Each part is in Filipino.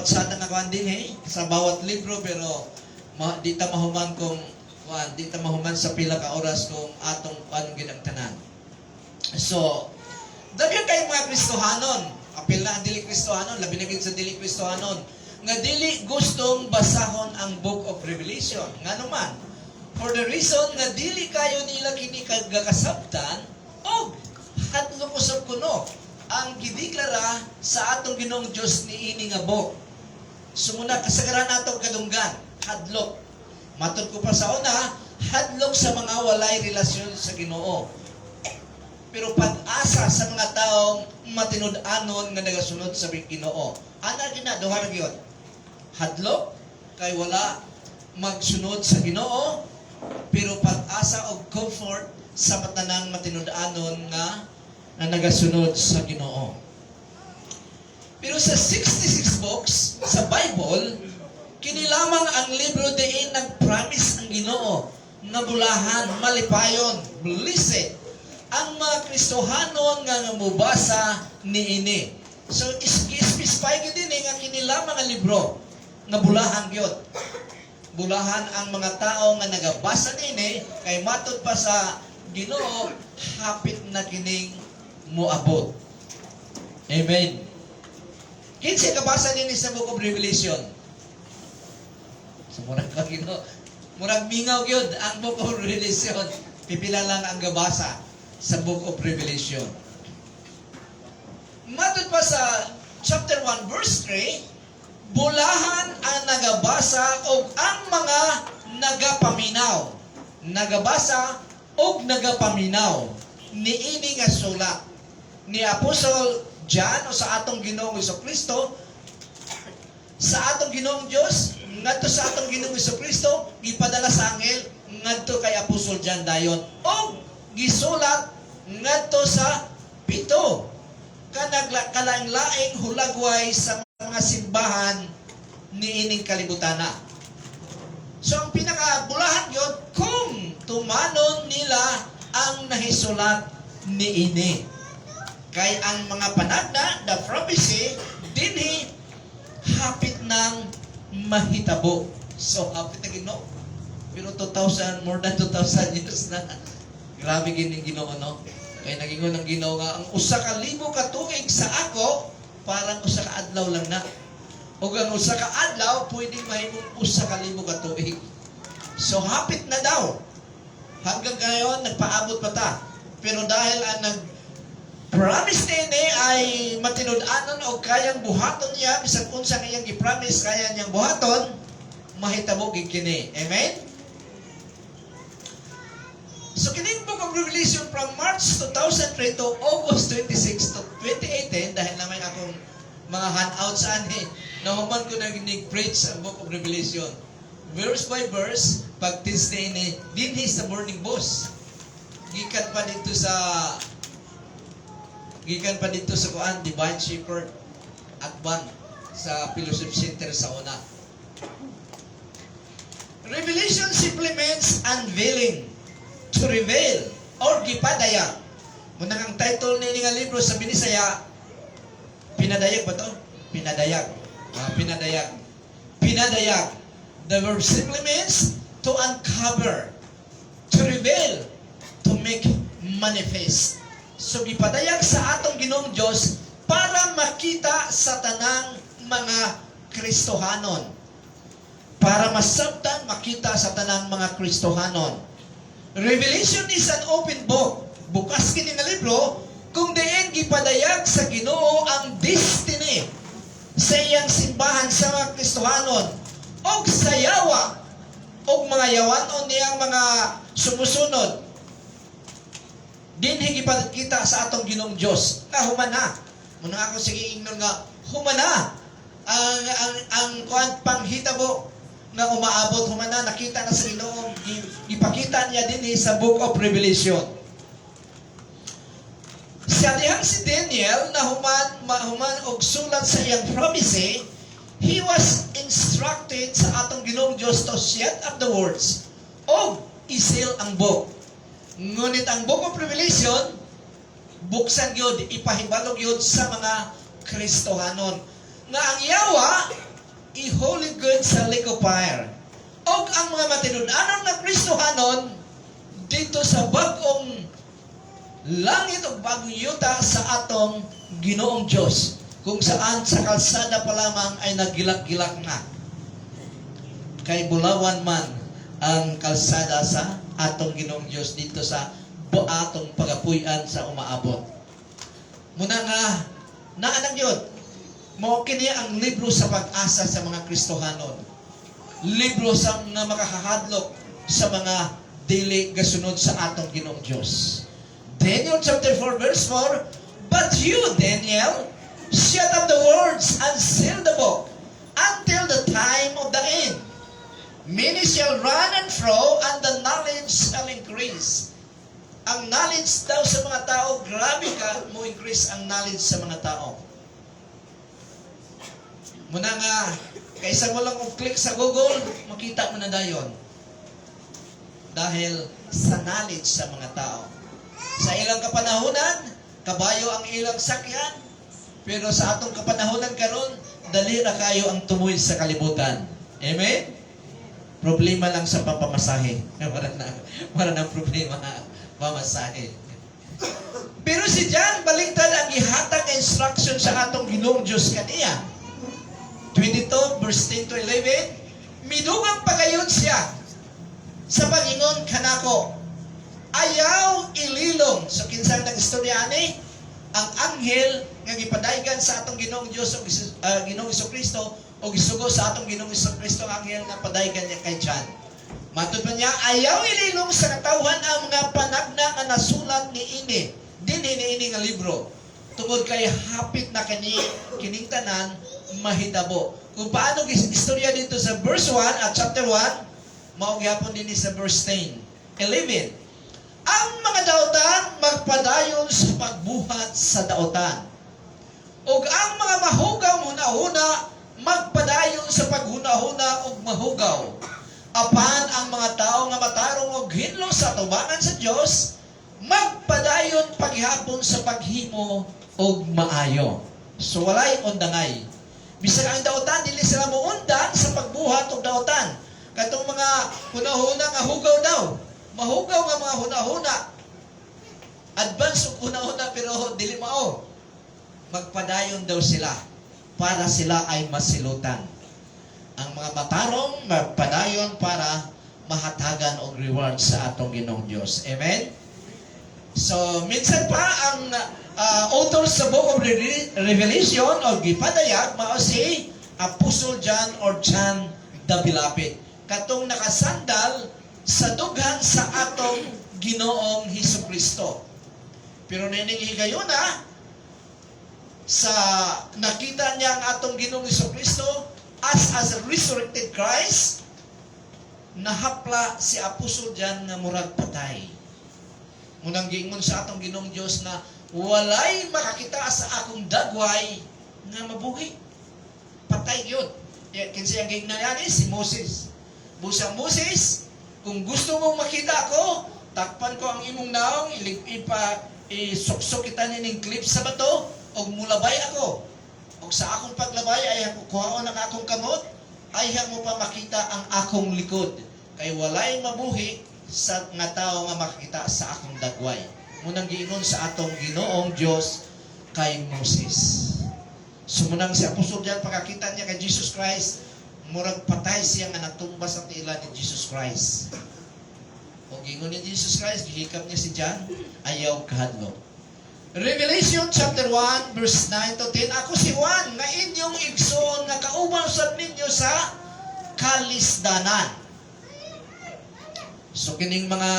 patsada nga kuan din sa bawat libro pero di ta mahuman kung di ta mahuman sa pila ka oras kung atong kuan ginagtanan. So, daghan kay mga Kristohanon, apil na ang dili Kristohanon, labi na gid sa dili Kristohanon, nga dili gustong basahon ang Book of Revelation. Ngano man? For the reason nga dili kayo nila kini kagakasabtan og hadlok usab kuno ang gideklara sa atong Ginoong Dios niini nga book. Sumuna kasagaran nato kadunggan, hadlok. Matud ko pa sa una, hadlok sa mga walay relasyon sa Ginoo. Pero pag-asa sa mga taong matinud-anon nga nagasunod sa Ginoo. Ana gina duha ra gyud. Hadlok kay wala magsunod sa Ginoo, pero pag-asa og comfort sa matanang matinud-anon nga nagasunod sa Ginoo. Pero sa 66 books sa Bible, kini lamang ang libro diin nag-promise ang Ginoo nga bulahan, malipayon, blessed ang mga Kristohanon nga mubasa niini. So specify gid din nga kini lamang ang libro nga bulahan gyud. Bulahan ang mga tao nga nagabasa niini kay matud pa sa Ginoo hapit na kining moabot. Amen. Kinsa kabasa niini sa Book of Revelation? So murag ka Ginoo, murag mingaw gyud ang Book of Revelation. Pipila lang ang gabasa sa Book of Revelation. Matud pa sa chapter 1 verse 3, bulahan ang nagabasa o ang mga nagapaminaw. Nagabasa o nagapaminaw niini nga sulat ni Apostol John o sa atong Ginoong Jesucristo, sa atong Ginoong Dios ngadto sa atong Ginoong Jesucristo gipadala sa anghel ngadto kay Apostol John dayon o gisulat ngadto sa pito kalaing-laing hulagway sa mga simbahan niining kalibutana. So ang pinakabulahan yun kung tumanon nila ang nahisulat niini. Kay ang mga panagna, the prophecy, dinhi hapit ng mahitabo. So hapit na Ginoo. Pero 2,000, more than 2,000 years na. Grabe gini Ginoo, no? Kaya nagingon ng Ginoo nga, ang 1,000 ka tuig sa ako, parang 1,000 ka adlaw lang na. O ang 1,000 ka adlaw, pwedeng mahimong 1,000 ka tuig. So hapit na daw. Hanggang ngayon, nagpaabot pa ta. Pero dahil ang nag-promise niya ay matinud-anon o kayang buhaton niya, bisag unsa nga iyang i-promise kaya niyang buhaton, mahitabo gid kini. Amen? So, kining Book of Revelation from March 2003 to August 26 to 2018, dahil na may akong mga handouts ani, nahuman ko nag-preach ang Book of Revelation. Verse by verse, pag Tuesday ni, dinhi sa morning boss. Gikan pa dito sa kuan, Divine Shepherd, Akban, sa Fellowship Center sa una. Revelation supplements unveiling, to reveal or gipadaya. Muna ang title ni nga libro sa Binisaya, pinadayag ba to? Pinadayag. Pinadayag. Pinadayag. The verb simply means to uncover, to reveal, to make manifest. So gipadayag sa atong Ginoong Dios para makita sa tanang mga Kristohanon. Para masabtan makita sa tanang mga Kristohanon. Revelation is an open book. Bukas kini nga libro kung diin gipadayag sa Ginoo ang destiny sa iyang simbahan sa mga Kristohanon og sa yawa og mga yawanon niyang mga sumusunod. Dinhi gipakita sa atong Ginoong Dios nga humana. Muna ako sige ingnon nga humana ang kuan panghitabo nga umaabot humana, nakita na sa Ginoo, ipakita niya din sa Book of Revelation. Sa dihang si Daniel na human og sulat sa iyang prophecy, he was instructed sa atong Ginoong Dios to shut up the words o isil ang book. Ngunit ang Book of Revelation, buksan yun, ipahibalog yun sa mga Kristohanon. Nga ang yawa, sa lake of fire. Og ang mga matinud-anon nga Kristohanon dito sa bagong langit o bagong yuta sa atong Ginoong Diyos, kung saan sa kalsada pa lamang ay nagilak-gilak na. Kay bulawan man ang kalsada sa atong Ginoong Diyos dito sa atong pagapuy-an sa umaabot. Muna nga, naanak yun, mao kini ang libro sa pag-asa sa mga Kristohanon. Libro sa nga makakahadlok sa mga dili gasunod sa atong Ginoong Diyos. Daniel chapter 4 verse 4, "But you, Daniel, shut up the words and seal the book until the time of the end. Many shall run and fro, and the knowledge shall increase." Ang knowledge daw sa mga tao, grabe ka, mo increase ang knowledge sa mga tao. Muna nga, kaysa mo lang click sa Google, makita mo na dayon. Dahil sa knowledge sa mga tao. Sa ilang kapanahunan, kabayo ang ilang sakyan, pero sa atong kapanahunan karon, dali na kayo ang tumoy sa kalibutan. Amen? Problema lang sa papamasahe. Wala na problema pamasahe. Pero si John, baliktad ang ihatag instruction sa atong Ginoong Diyos kaniya. 22 verse 10 to 11, "Midugang pagayon siya sa Panginoon kanako. Ayaw ililong." So kinsang nag-istorya ani, ang anghel nga gipadaygan sa atong Ginoong Diyos o Ginoong Kristo o gisugo sa atong Ginoong Kristo ang anghel nga padaygan niya kay John. Matud pa niya, ayaw ililong sa katawhan ang mga panagna nga nasulat ni ini. Ini nga libro. Tungod kay hapit na kining tanan mahitabo. Kung paano istorya dito sa verse 1 at chapter 1, mao gyapon din sa verse 10. 11. "Ang mga daotan magpadayon sa pagbuhat sa daotan. Ug ang mga mahugaw huna-huna magpadayon sa paghuna-huna ug mahugaw. Apan ang mga tao nga matarong og hinlo sa tubangan sa Dios magpadayon paghihapon sa paghimo og maayo." So walay undangay. Bisan ang daotan dili sila muundan sa pagbuhat og daotan. Katong mga huna-huna nga hugaw daw. Mahugaw nga mga huna-huna. Advance og huna-huna pero dili mao. Magpadayon daw sila para sila ay masilutan. Ang mga matarong magpadayon para mahatagan og reward sa atong Ginoong Diyos. Amen? So, minsan pa ang author sa Book of Revelation o gipadayag mao si Apostle John or John the Beloved. Katong nakasandal sa dughan sa atong Ginoong Hesukristo. Pero niningigayon sa nakita niya ang atong Ginoong Hesukristo as a resurrected Christ, nahapla si Apostle John nga murag patay. Munang giingon sa atong Ginoong Diyos na walay makakita sa akong dagway nga mabuhi. Patay yun. Kinsa ang gigna yan si Moses. Busang Moses, kung gusto mong makita ako, takpan ko ang imong naong, isuksok kita nining clip sa bato, o mulabay ako. O sa akong paglabay, ay kuhaon ang akong kamot, ay mo pa makita ang akong likod. Kay walay mabuhi sa nga tao nga makakita sa akong dagway. Munang giingon sa atong Ginoong Diyos kay Moses. Sumunang si Apostol John, pagkakita niya kay Jesus Christ, murag patay siya nga natumba sa tila ni Jesus Christ. O gingon ni Jesus Christ, gihikap niya si John, ayaw kahadlok. Revelation chapter 1 verse 9 to 10, "Ako si Juan nga inyong igsoon nga kauban sa ninyo sa kalisdanan." So kining mga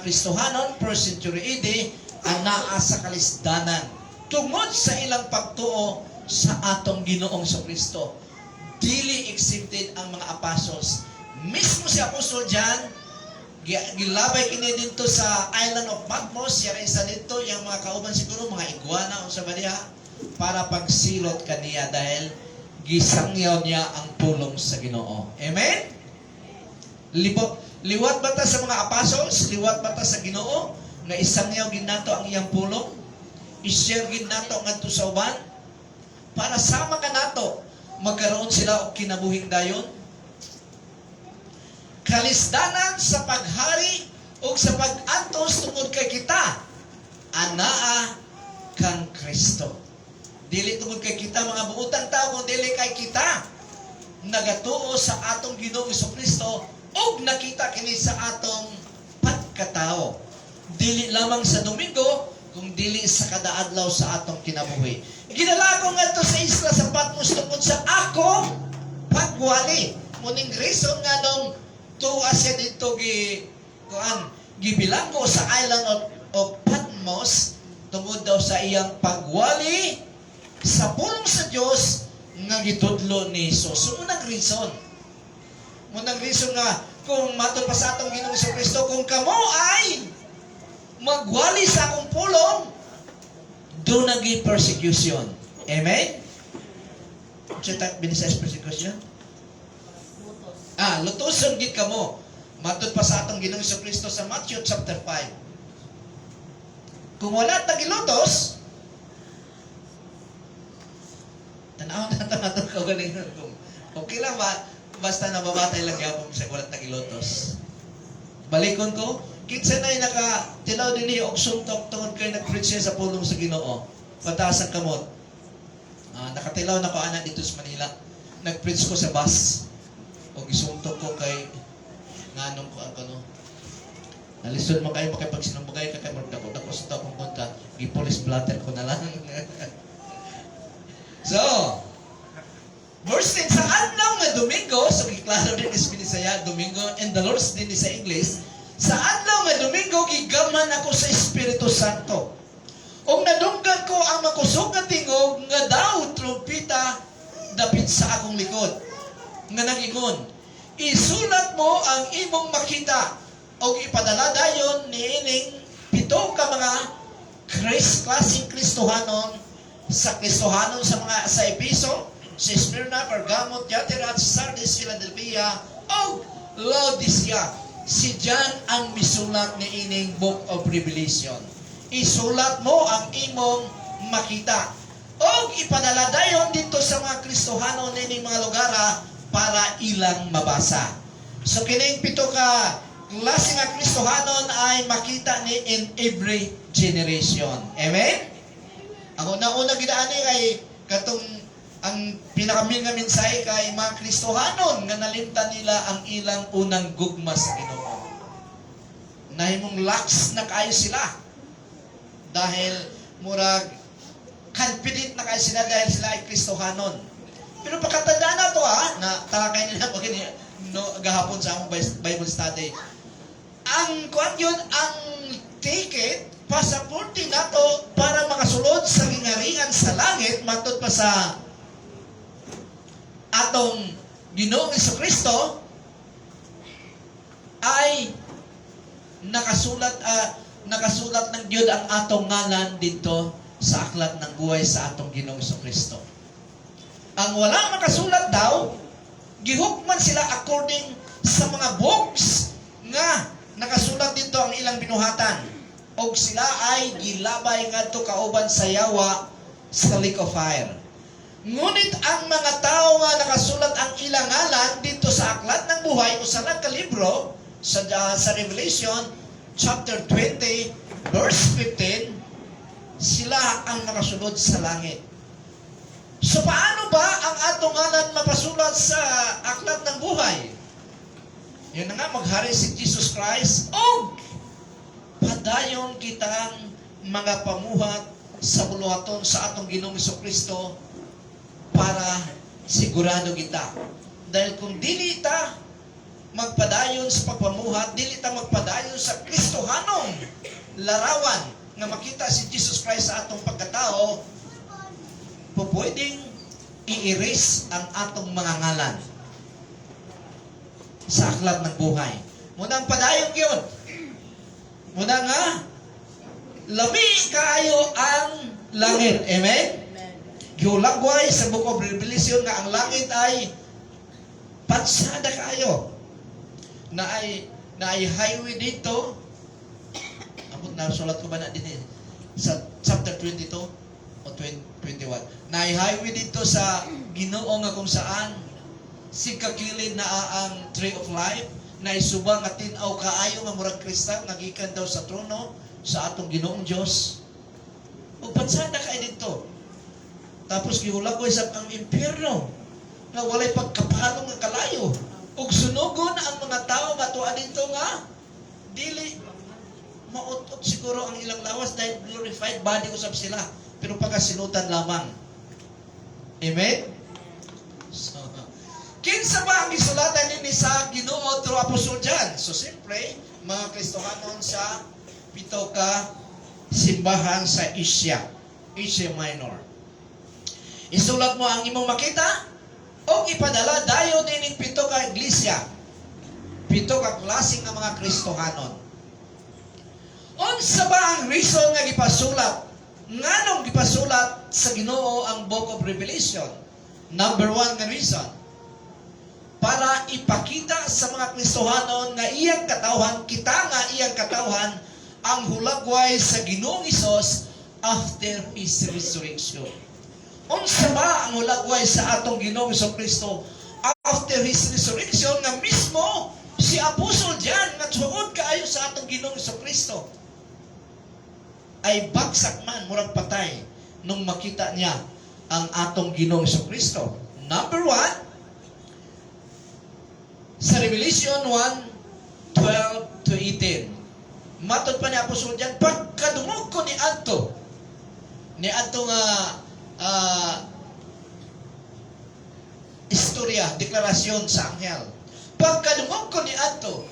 Kristohanon first century AD ang naa sa kalisdanan tungod sa ilang pagtuo sa atong Ginoong Kristo. Dili accepted ang mga apostles. Mismo si Apostle John gilabay kini dito sa island of Patmos, yara isa dito yung mga kauban siguro mga iguana o sa badiha para pagsilot kaniya dahil gisangyaw niya ang pulong sa Ginoo. Amen? Liwat ba ta sa mga apostles? Liwat ba ta sa Ginoo nga isangyaw gid nato ang iyang pulong? I-share gid nato ngadto sa uban para sama ka nato magkaroon sila og kinabuhing dayon. Kalisdanan sa paghari o sa pag-antos tungod kay kita, anaa kang Kristo. Dili tungod kay kita mga buotang tao, kung dili kay kita nagatuo sa atong Ginoong Jesucristo og nakita kini sa atong pagkatao. Dili lamang sa Domingo, kung dili sa kada adlaw sa atong kinabuhi. Ginala ko nga ito sa isla sa Patmos tungkol sa akong pagwali. Muning reason nga nung tuwa siya dito gibilang ko sa island of Patmos tungod daw sa iyang pagwali sa pulong sa Dios nga gitudlo ni Jesus. So, munang reason nga kung matod pa sa atong Ginoong Jesucristo, kung kamo ay magwali sa akong pulong, do nagi persecution. Amen? Chetak binisas persecution? Lutuson gid kamo. Matod pa sa atong Ginoong Jesucristo sa Matthew chapter 5. Kung wala tagilutos, tanaw na natin kagalingan kung okay lang ba, basta nababatay lang yapon sa wala tagilutos. Balikon ko, kinsa na nakatilaw din niya og suntok tungod kay nag-preach siya sa pulong sa Ginoo. Pataas ang kamot. Nakatilaw na ko ana dito sa Manila. Nag-preach ko sa bus. O gisuntok ko kay nganong ko ang kano. Nalisod mo kayo makipagsinumbugay ka kay magdako-dako sa takong konta. Gi-police blatter ko na lang. So, verse 10, sa adlaw nga Domingo, so giklaro din is Binisaya, Domingo, and the Lord's din sa English, sa adlaw nga Domingo, gigaman ako sa Espiritu Santo. O nadunggan ko ang makusog nga tingog, nga daw trumpita, dapit sa akong likod. Nga nagingon, isulat mo ang imong makita, o ipadala dayon niining 7 ka mga klaseng Kristohanon, sa Kristohanon sa Episo, sa Smyrna, Pergamo, Thyatira, Sardis, Philadelphia, o Laodicea. Si John ang misulat ni ining Book of Revelation. Isulat mo ang imong makita. O ipadala dayon dito sa mga Kristohanon nining mga lugara para ilang mabasa. So kining 7 ka klase nga Kristohanon ay makita ni in every generation. Amen? Ang una-una ginaani kay katong ang pinakamin nga mensahe kay mga Kristohanon nga nalimtan nila ang ilang unang gugma sa Ginoo. Nahimong lax na kayo sila dahil murag confident na kayo sila dahil sila ay Kristohanon. Pero pagkatandaan na to na talakay nila pag gahapon sa among Bible study. Ang kuan yun, ang ticket, pasaporte nato para makasulod sa gingaringan sa langit, matod pa sa atong Ginoong Jesucristo, ay nakasulat ng Diyos ang atong ngalan dito sa aklat ng buhay sa atong Ginoong Jesucristo. Ang walang makasulat daw, gihukman sila according sa mga books nga nakasulat dito ang ilang binuhatan. O sila ay gilabay ngadto kauban sa yawa sa lake of fire. Ngunit ang mga tao nga nakasulat ang ilang ngalan dito sa aklat ng buhay o sa nagkalibro sa Revelation chapter 20 verse 15, sila ang nakasunod sa langit. So paano ba ang atong ngalan mapasulat sa aklat ng buhay? Yun na nga, maghari si Jesus Christ o padayon kitang mga pamuhat sa buluhaton sa atong Ginoong Jesucristo para sigurado kita. Dahil kung dili ta magpadayon sa pagpamuhat, dili ta magpadayon sa Kristohanong larawan nga makita si Jesus Christ sa atong pagkatao, pwedeng i-erase ang atong mga ngalan sa aklat ng buhay. Munang padayon yun. Muna nga, lami kaayo ang langit. Amen? Giulagway sa Book of Revelation nga ang langit ay patsada kaayo. Na ay highway dito. Abot na sulat ko ba na din sa chapter 22 o 20 21. Nai-highway dito sa Ginoo nga kung saan si kakilid na ang tree of life na isuba nga tin-aw kaayo nga murag kristal nagikan daw sa trono sa atong Ginoong Dios. Ug pansada kay dito. Tapos giulagoy sa ang impierno nga walay pagkapalong nga kalayo. Ug sunugon ang mga tao nga tuwa dito nga dili mautot siguro ang ilang lawas dahil glorified body usab sila pero pagkasinutan lamang. Amen? So, kinsa ba ang gisulatan ni sa Ginoo through Apostol John? So siyempre, mga Kristohanon sa pito ka simbahan sa Asia Minor. Isulat mo ang imong makita o ipadala dayon dining pito ka iglesia. Pito ka klaseng nga mga Kristohanon. Unsa ba ang reason nga gipasulat? Nganong gipasulat sa Ginoo ang Book of Revelation? Number 1 nga reason. Para ipakita sa mga Kristohanon nga iyang katawhan, kita nga iyang katawhan ang hulagway sa Ginoong Hesus after His resurrection. Unsa ba ang hulagway sa atong Ginoong Kristo after His resurrection nga mismo si Apostol John nga tuod kaayo sa atong Ginoong Kristo ay bagsak man murag patay nung makita niya ang atong Ginoong Kristo. Number 1, sa Revelation 1:12 to 18. Matod pa ni Apostol John, pagkadungog ko ni Adto nga istorya, deklarasyon sa anghel. Pagkadungog ko ni Adto,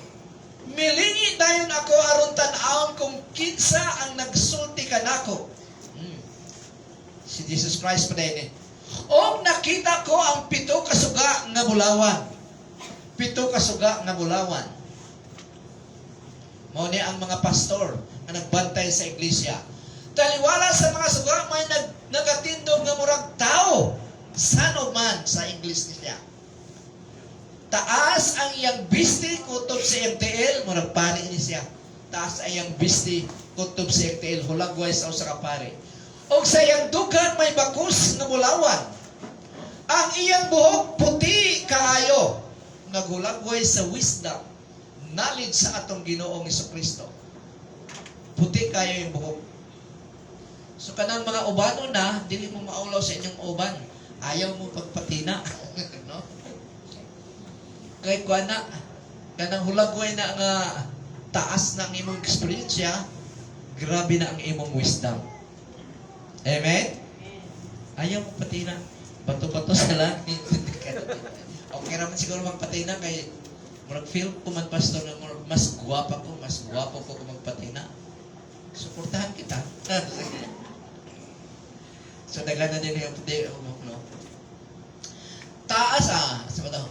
milingi dayon ako aron tan-awon kung kinsa ang nagsulti kanako. Si Jesus Christ pa din. O nakita ko ang pito kasuga nga bulawan. Pito kasuga nga bulawan. Mao ni ang mga pastor na nagbantay sa iglesia. Taliwala sa mga suga may nagatindog nga murag tao. Son of man sa English niya. Taas ang iyang bisti kutob sa iyang tiil, murag pari ni siya. Taas ang iyang bisti kutob sa iyang tiil, hulagway sa usa ka pari. Og sa iyang dugan may bakus nga bulawan. Ang iyang buhok puti kaayo, nagulagway sa wisdom, knowledge sa atong Ginoong Kristo. Puti kayo yung buhok. So kanang mga ubano na, dili mo maulaw sa inyong uban. Ayaw mo pagpatina. No? Kay kuana, kanang hulagway na nga taas na ang imong eksperyensya, grabe na ang imong wisdom. Amen? Ayaw mo patina. Bato-bato sa lang. Okay naman siguro magpatina kay murag feel ko man pastor na mas guwapa ko, mas guwapo ko kung magpatina. Suportahan kita. So daghan na din yung puti no. Taas sa daw.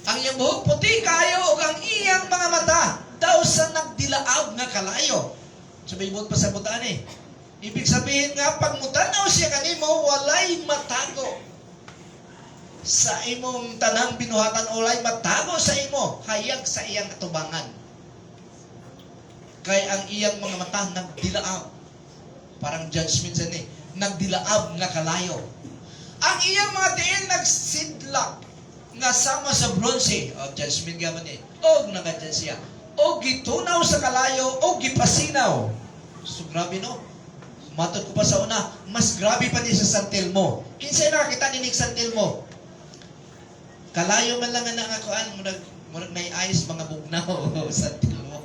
Ang iyang buhok puti kayo ug ang iyang mga mata daw sa nagdilaab nga kalayo. So may buot pa sa butaan eh. Ibig sabihin nga pag mutanaw siya kanimo walay matago. Sa imong tanang binuhatan ulay matago sa imo, hayag sa iyang atubangan. Kay ang iyang mga mata nagdilaab. Parang judgment sa ni, nagdilaab nga kalayo. Ang iyang mga tiil nagsidlak nga sama sa bronze, judgment gaman ni. Og nagadyan siya. Og gitunaw sa kalayo, og gipasinaw. So grabe no. Matod ko pa sa una, mas grabe pa ni sa santil mo. Kinsay nakakita ni santil mo? Kalayo man lang nga kuan murag may eyes mga bugnaw sa tilo.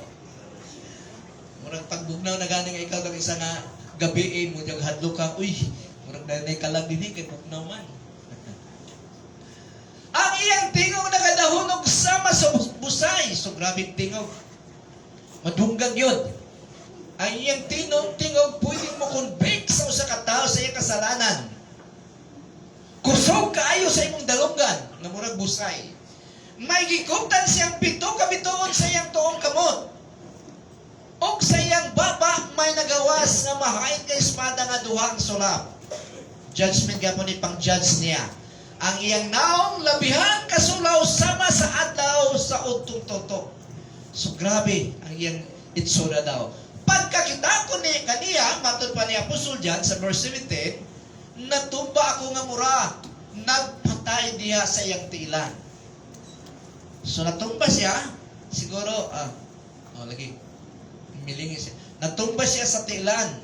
Murag pag bugnaw na gani nga ikaw kag isa nga gabi mo jag hadlo ka, uy, murag nay kalag dinhi kay bugnaw man. Ang iyang tingog nagadahunog sama sa busay, so grabe tingog. Madunggan yun. Ang iyang tingog pwedeng mo convict sa usa ka tawo sa iyang kasalanan. Kusog kaayo sa imong dalunggan nga murag busay. May gikuptan siyang pito ka bituon sa iyang tuong kamot. Og sa iyang baba may nagawas nga mahain kay espada nga duhang sulap. Judgment gyapon ni pang-judge niya. Ang iyang naong labihan kasulaw sama sa adlaw sa udtong totok. So grabe ang iyang itsura daw. Pagkakita ko ni kaniya, matod pa ni Apostol John sa verse 17, Natumba ako nga mura. Nagpatay diha sa iyang tiilan. So natumba siya, siguro, lagi, milingi siya. Natumba siya sa tiilan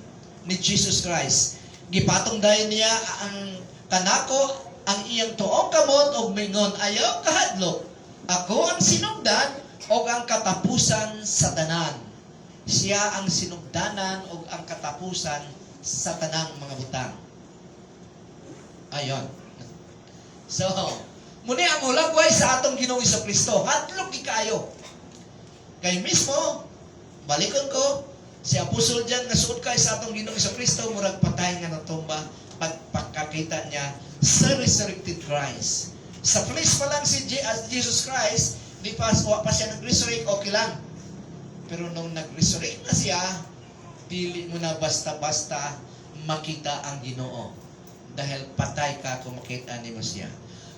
ni Jesus Christ. Gipatong dayon niya ang kanako, ang iyang tuong kamot og mingon, ayaw kahadlok. Ako ang sinugdan o ang katapusan sa tanan. Siya ang sinugdanan o ang katapusan sa tanang mga butang. Ayon. So, muni ang ulagway sa atong Ginoong Jesucristo. Hadlok ikayo. Kay mismo, balikon ko, si Apostol John nga suod kay sa atong Ginoong Jesucristo, murag patay nga natumba pagpakakita niya sa resurrected Christ. Sa flesh pa lang si Jesus Christ, di pa siya nag-resurrect, okay lang. Pero nung nag-resurrect na siya, dili mo na basta-basta makita ang Ginoo. Dahil patay ka kung makita ni mo siya.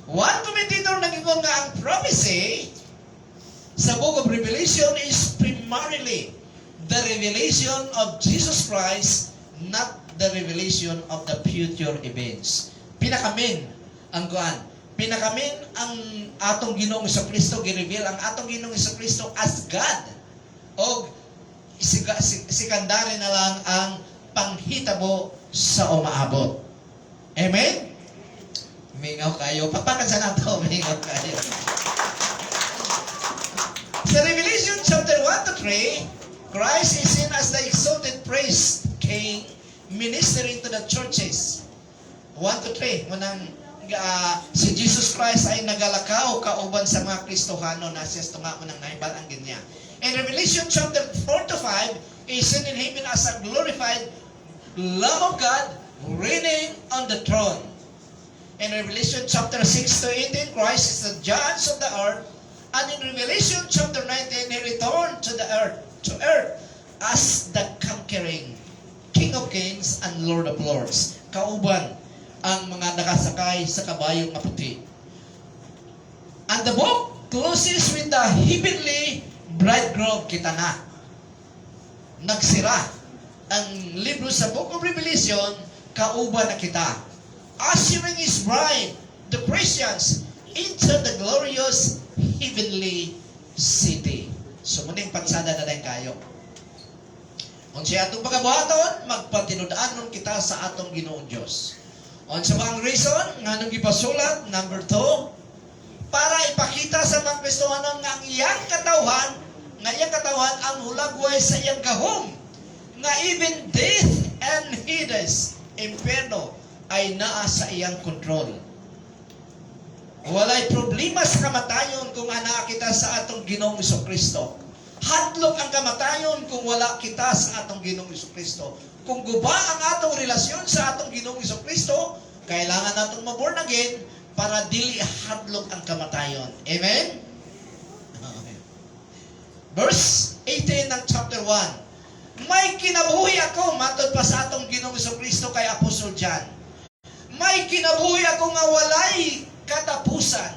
One commentator nag-ingon nga ang prophecy sa Book of Revelation is primarily the revelation of Jesus Christ, not the revelation of the future events. Pinakamin ang kuan. Pinakamin ang atong Ginoong Jesucristo, gi-reveal ang atong Ginoong Jesucristo as God. O sikandari na lang ang panghitabo sa umaabot. Amen? Mingaw kayo. Papakan sa nato, mingaw kayo. Sa Revelation chapter 1 to 3, Christ is seen as the exalted priest king ministering to the churches. 1 to 3, munang si Jesus Christ ay nagalakaw kauban sa mga Kristohano na siya tunga mo ng nahibalang ganyan. In Revelation chapter 4 to 5, is seen in heaven as a glorified Lamb of God reigning on the throne. In Revelation chapter 6 to 18, Christ is the judge of the earth. And in Revelation chapter 19, He returned to the earth as the conquering King of Kings and Lord of Lords. Kauban ang mga nakasakay sa kabayong maputi. And the book closes with the heavenly bridegroom. Kita na. Nagsira ang libro sa Book of Revelation, kauban na kita. Ushering His bride, the Christians, into the glorious heavenly city. So, muning pansada na rin kayo. Kung siya atong pagkabuhaton, magpatinudanon kita sa atong Ginoong Diyos. On sa mga reason, nga nung ipasulat, number 2, para ipakita sa mga Kristohanon nga ang iyang katawhan, ang hulagway sa iyang gahom, nga even death and Hades, impierno, ay naa sa iyang kontrol. Walay problema sa kamatayon kung ana kita sa atong Ginoong Jesucristo. Hadlok ang kamatayon kung wala kita sa atong Ginoong Jesucristo. Kung guba ang atong relasyon sa atong Ginoong Jesucristo, kailangan natong ma-born again para dili hadlok ang kamatayon. Amen? Verse 18 ng chapter 1. May kinabuhi ako, matod pa sa atong Ginoong Jesucristo kay Apostol John. May kinabuhi ako nga walay katapusan.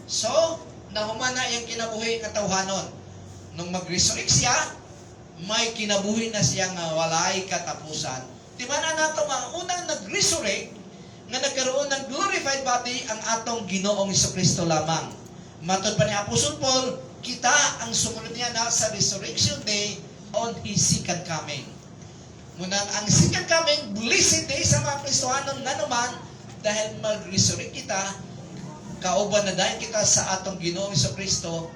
So, nahuman na yung kinabuhi katawhanon. Nung mag-resurrect siya, may kinabuhi na siya nga walay katapusan. Di ba na nato nga unang nag-resurrect, nga nagkaroon ng glorified body ang atong Ginoong Jesucristo lamang. Matod pa ni Apostle Paul, kita ang sumunod niya na sa resurrection day on His second coming. Munang ang second coming, blessed day sa mga Kristohanon na naman, dahil mag-resurrect kita, kauban na dahil kita sa atong Ginoong Jesucristo,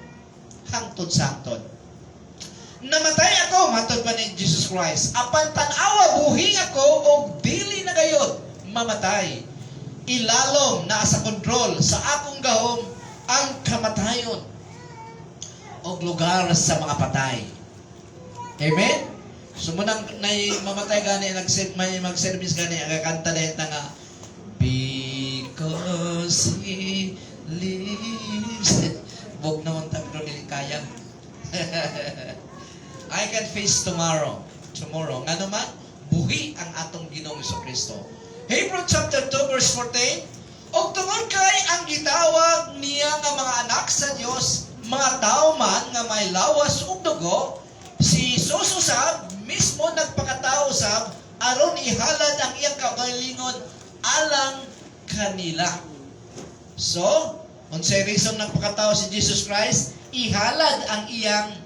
hangtod sa hangtod. Namatay ako, matod pa ni Jesus Christ. Apan tanawa, buhing ako, o dili na gayod, mamatay. Ilalom na sa kontrol sa akong gahom ang kamatayon o lugar sa mga patay. Amen? So munang mamatay gani, may mag-service gani, ang kanta na yung tanga, because He lives. Bog naman tayo, pero hindi kaya. I can face tomorrow. Nga naman, buhi ang atong Ginoong Jesucristo. Hebrews chapter 2 verse 14, og tungod kay ang gitawag niya nga mga anak sa Dios, mga tao man nga may lawas ug dugo, si Jesus usab mismo nagpakatao usab aron ihalad ang iyang kaugalingon alang kanila. So, unsay reason ng pagkatao si Jesus Christ, ihalad ang iyang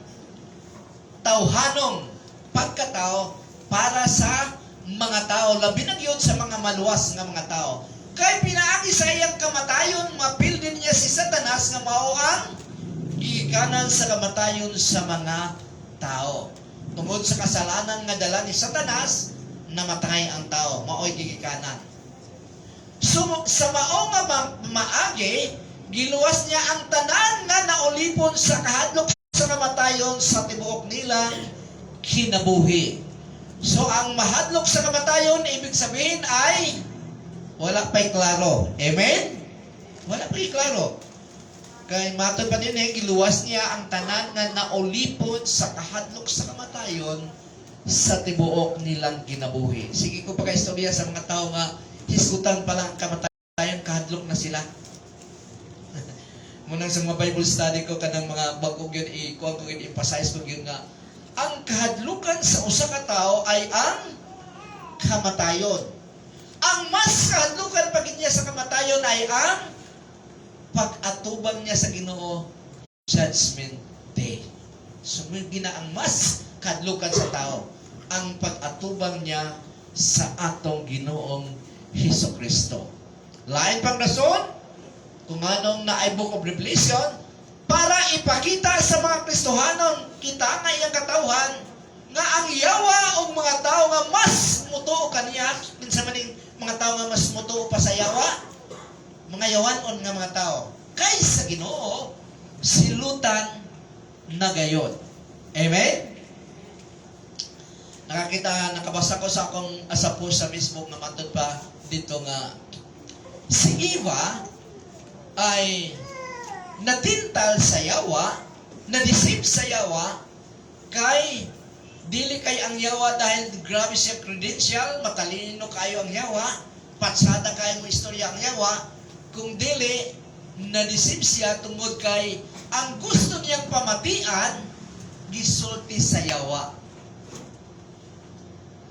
tawhanong pagkatao para sa mga tao, labi na yun sa mga maluwas nga mga tao. Kay pinaagi sa iyang kamatayon, mapil din niya si Satanas nga mao ang gikanan sa kamatayon sa mga tao. Tungod sa kasalanan nga dala ni Satanas, namatay ang tao, mao'y gigikanan. So, sa mao nga maagi, giluwas niya ang tanan nga naulipon sa kahadlok sa kamatayon sa tibuok nilang kinabuhi. So, ang mahadlok sa kamatayon, ibig sabihin ay wala pa'y klaro. Amen? Wala pa'y klaro. Kaya matod pa din giluwas niya ang tanan nga naulipon sa kahadlok sa kamatayon sa tibuok nilang kinabuhi. Sige ko pa istorya sa mga tao nga hisgutan pa lang kamatayon, kahadlok na sila. Munang sa mga Bible study ko, kanang mga bagong yun, i-emphasize ko yun nga, ang kahadlukan sa usa ka tao ay ang kamatayon. Ang mas kahadlukan pag niya sa kamatayon ay ang pag-atubang niya sa Ginoo, Judgment Day. So, ang mas kahadlukan sa tao, ang pag-atubang niya sa atong Ginoong Hesukristo. Lain pang rason, kung anong na Book of Revelation, para ipakita sa mga Kristohanon, kita nga iyang katawhan, nga ang yawa o mga tao nga mas mutuo kaniya, minsan maning mga tao nga mas mutuo pa sa yawa, mga yawanon nga mga tao, kaysa Ginoo, silutan na gayon. Amen? Nakabasa ko sa akong asapo sa Facebook na matod pa dito nga, si Eva ay natintal sa yawa, na-deceive sa yawa, kay dili kay ang yawa dahil grabe siya credential, matalino kayo ang yawa, patsada kayo mo istorya ang yawa, kung dili, na-deceive siya tungod kay ang gusto niyang pamatian, gisulti sa yawa.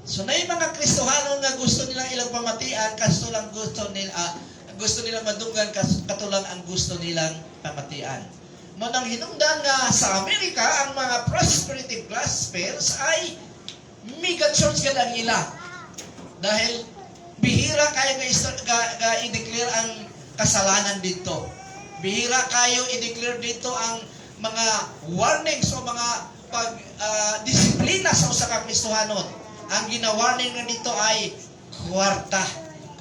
So na yung mga Kristohanon nga gusto nilang ilang pamatian, kasto lang gusto nilang madunggan, katulang ang gusto nilang pamatian. Manang hinungdan nga sa Amerika, ang mga prosperity gospels ay mega church ka lang ila. Dahil bihira kayo nga i-declare ang kasalanan dito. Bihira kayo i-declare dito ang mga warnings o mga disiplina sa usa ka Kristohanon. Ang gina-warning na dito ay kwarta.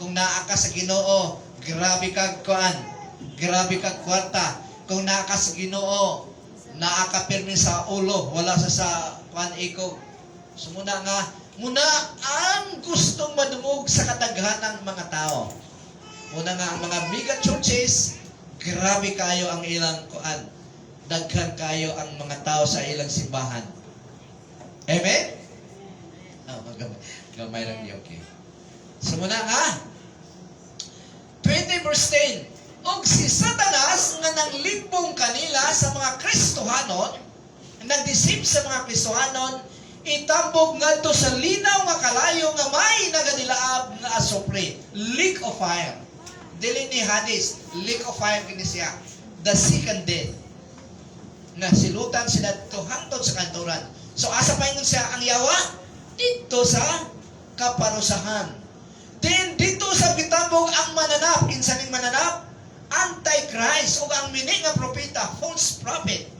Kung naa ka sa Ginoo, grabe kag kuan, grabe kag kwarta. Kung naa ka sa Ginoo, naa ka pirmi sa ulo, wala sa kuan iko. So muna ang gustong madungog sa kadaghanang mga tao. Muna nga ang mga mega churches, grabe kayo ang ilang kuan. Daghan kayo ang mga tao sa ilang simbahan. Amen? Gamay lang niyo, okay. So muna nga, 20 verse 10, og si Satanas nga nanglibong kanila sa mga Kristohanon, nagdeceive sa mga Kristohanon, itambog ngadto sa linaw nga kalayo nga may nagadilaab nga asopre, lake of fire. Dili ni Hades, lake of fire kini siya, the second death. Nga silutan sila to hangtod sa kanturan. So asa pa siya ang yawa? Dito sa kaparusahan. Then dito sa bitambog ang mananap, kinsaning mananap, Antichrist o ang mini nga propeta, false prophet.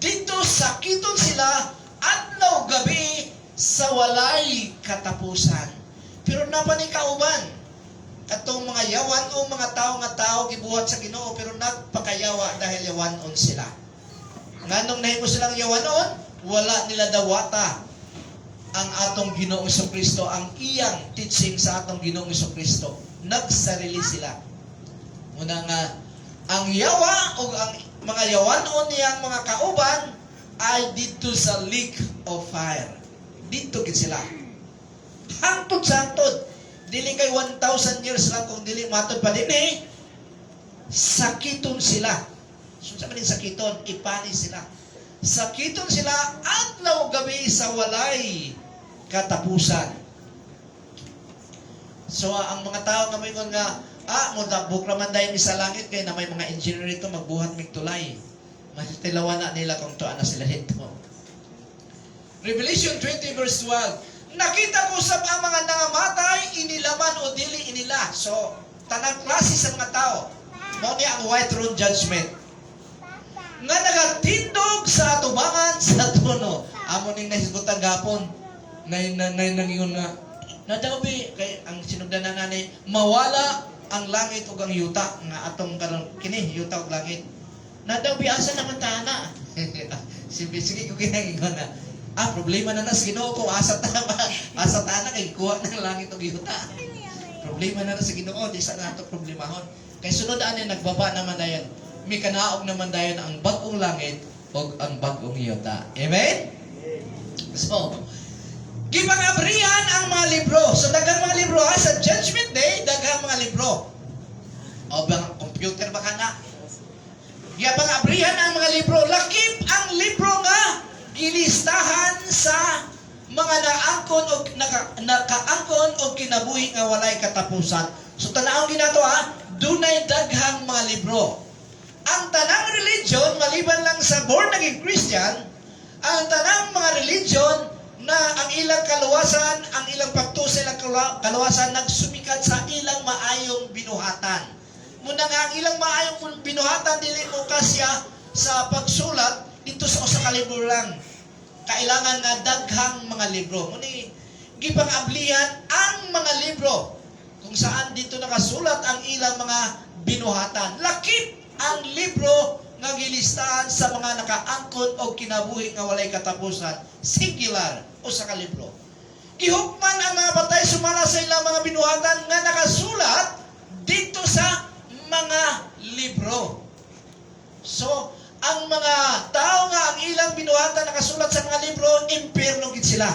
Dito sakiton sila adlaw gabi sa walay katapusan. Pero napanikauban katong mga yawan o mga tao gibuhat sa Ginoo pero nagpakayawa dahil yawanon sila. Nganong nahimo silang yawanon, wala nila dawata ang atong Ginoong Hesukristo, ang iyang teaching sa atong Ginoong Hesukristo. Nagsarili sila. Muna nga, ang yawa o ang mga yawanon niyang mga kauban ay dito sa lake of fire. Dito gid sila. Hangtod sa hangtod. Dili kay 1,000 years lang kung dili matod pa din sakiton sila. So sa maning sakiton, ipani sila. Sakiton sila adlaw gabi sa walay katapusan. So ang mga tao nga may nga mo dabok raman dayon sa langit kay na may mga engineer dito magbuhat mig tulay. Matilawan na nila kung tuan na sila dito. Revelation 20 verse 12. Nakita ko sa mga nangamatay inilaman o dili inila. So tanang klase sa mga tao. Mao ni ang white throne judgment. Nga nagatindog sa atubangan sa trono. Amo ning nahisgutan gapon. Nangingon nga nadabi kay ang sinugdanan nanay mawala ang langit ug ang yuta nga atong karon kini yuta ug langit. Nadabi asa naman tana. Sige ko ginangingon na. Problema na nas Ginoo ko asa tana kay kuha ng langit ug yuta. Problema na sa Ginoo di sa nato problemahon. Kay sunod ani nagbaba naman dayon. May kanaog naman dayon ang bag-ong langit ug ang bag-ong yuta. Amen? So, gipangabrihan ang mga libro. So, daghang mga libro ha. Sa Judgment Day, daghang mga libro. O bang computer ba ka na? Gipangabrihan ang mga libro. Lakip ang libro nga gilistahan sa mga naangkon o nakaangkon o kinabuhi nga walay katapusan. So, tanawon ginato ha. Dunay daghang mga libro. Ang tanang religion, maliban lang sa born-again Christian, ang tanang mga religion na ang ilang kaluwasan, ang ilang pagtusa ilang kaluwasan nagsumikat sa ilang maayong binuhatan. Muna nga ang ilang maayong binuhatan dili mo kasya sa pagsulat dito sa usa ka libro lang. Kailangan nga daghang mga libro. Muni gipang-ablihan ang mga libro kung saan dito nakasulat ang ilang mga binuhatan. Lakip ang libro nga gilistahan sa mga nakaangkon o kinabuhi nga walay katapusan. Singular o sa kalibro. Gihukman ang mga patay sumala sa ilang mga binuhatan nga nakasulat dito sa mga libro. So, ang mga tao nga ang ilang binuhatan nakasulat sa mga libro, impyerno gid sila.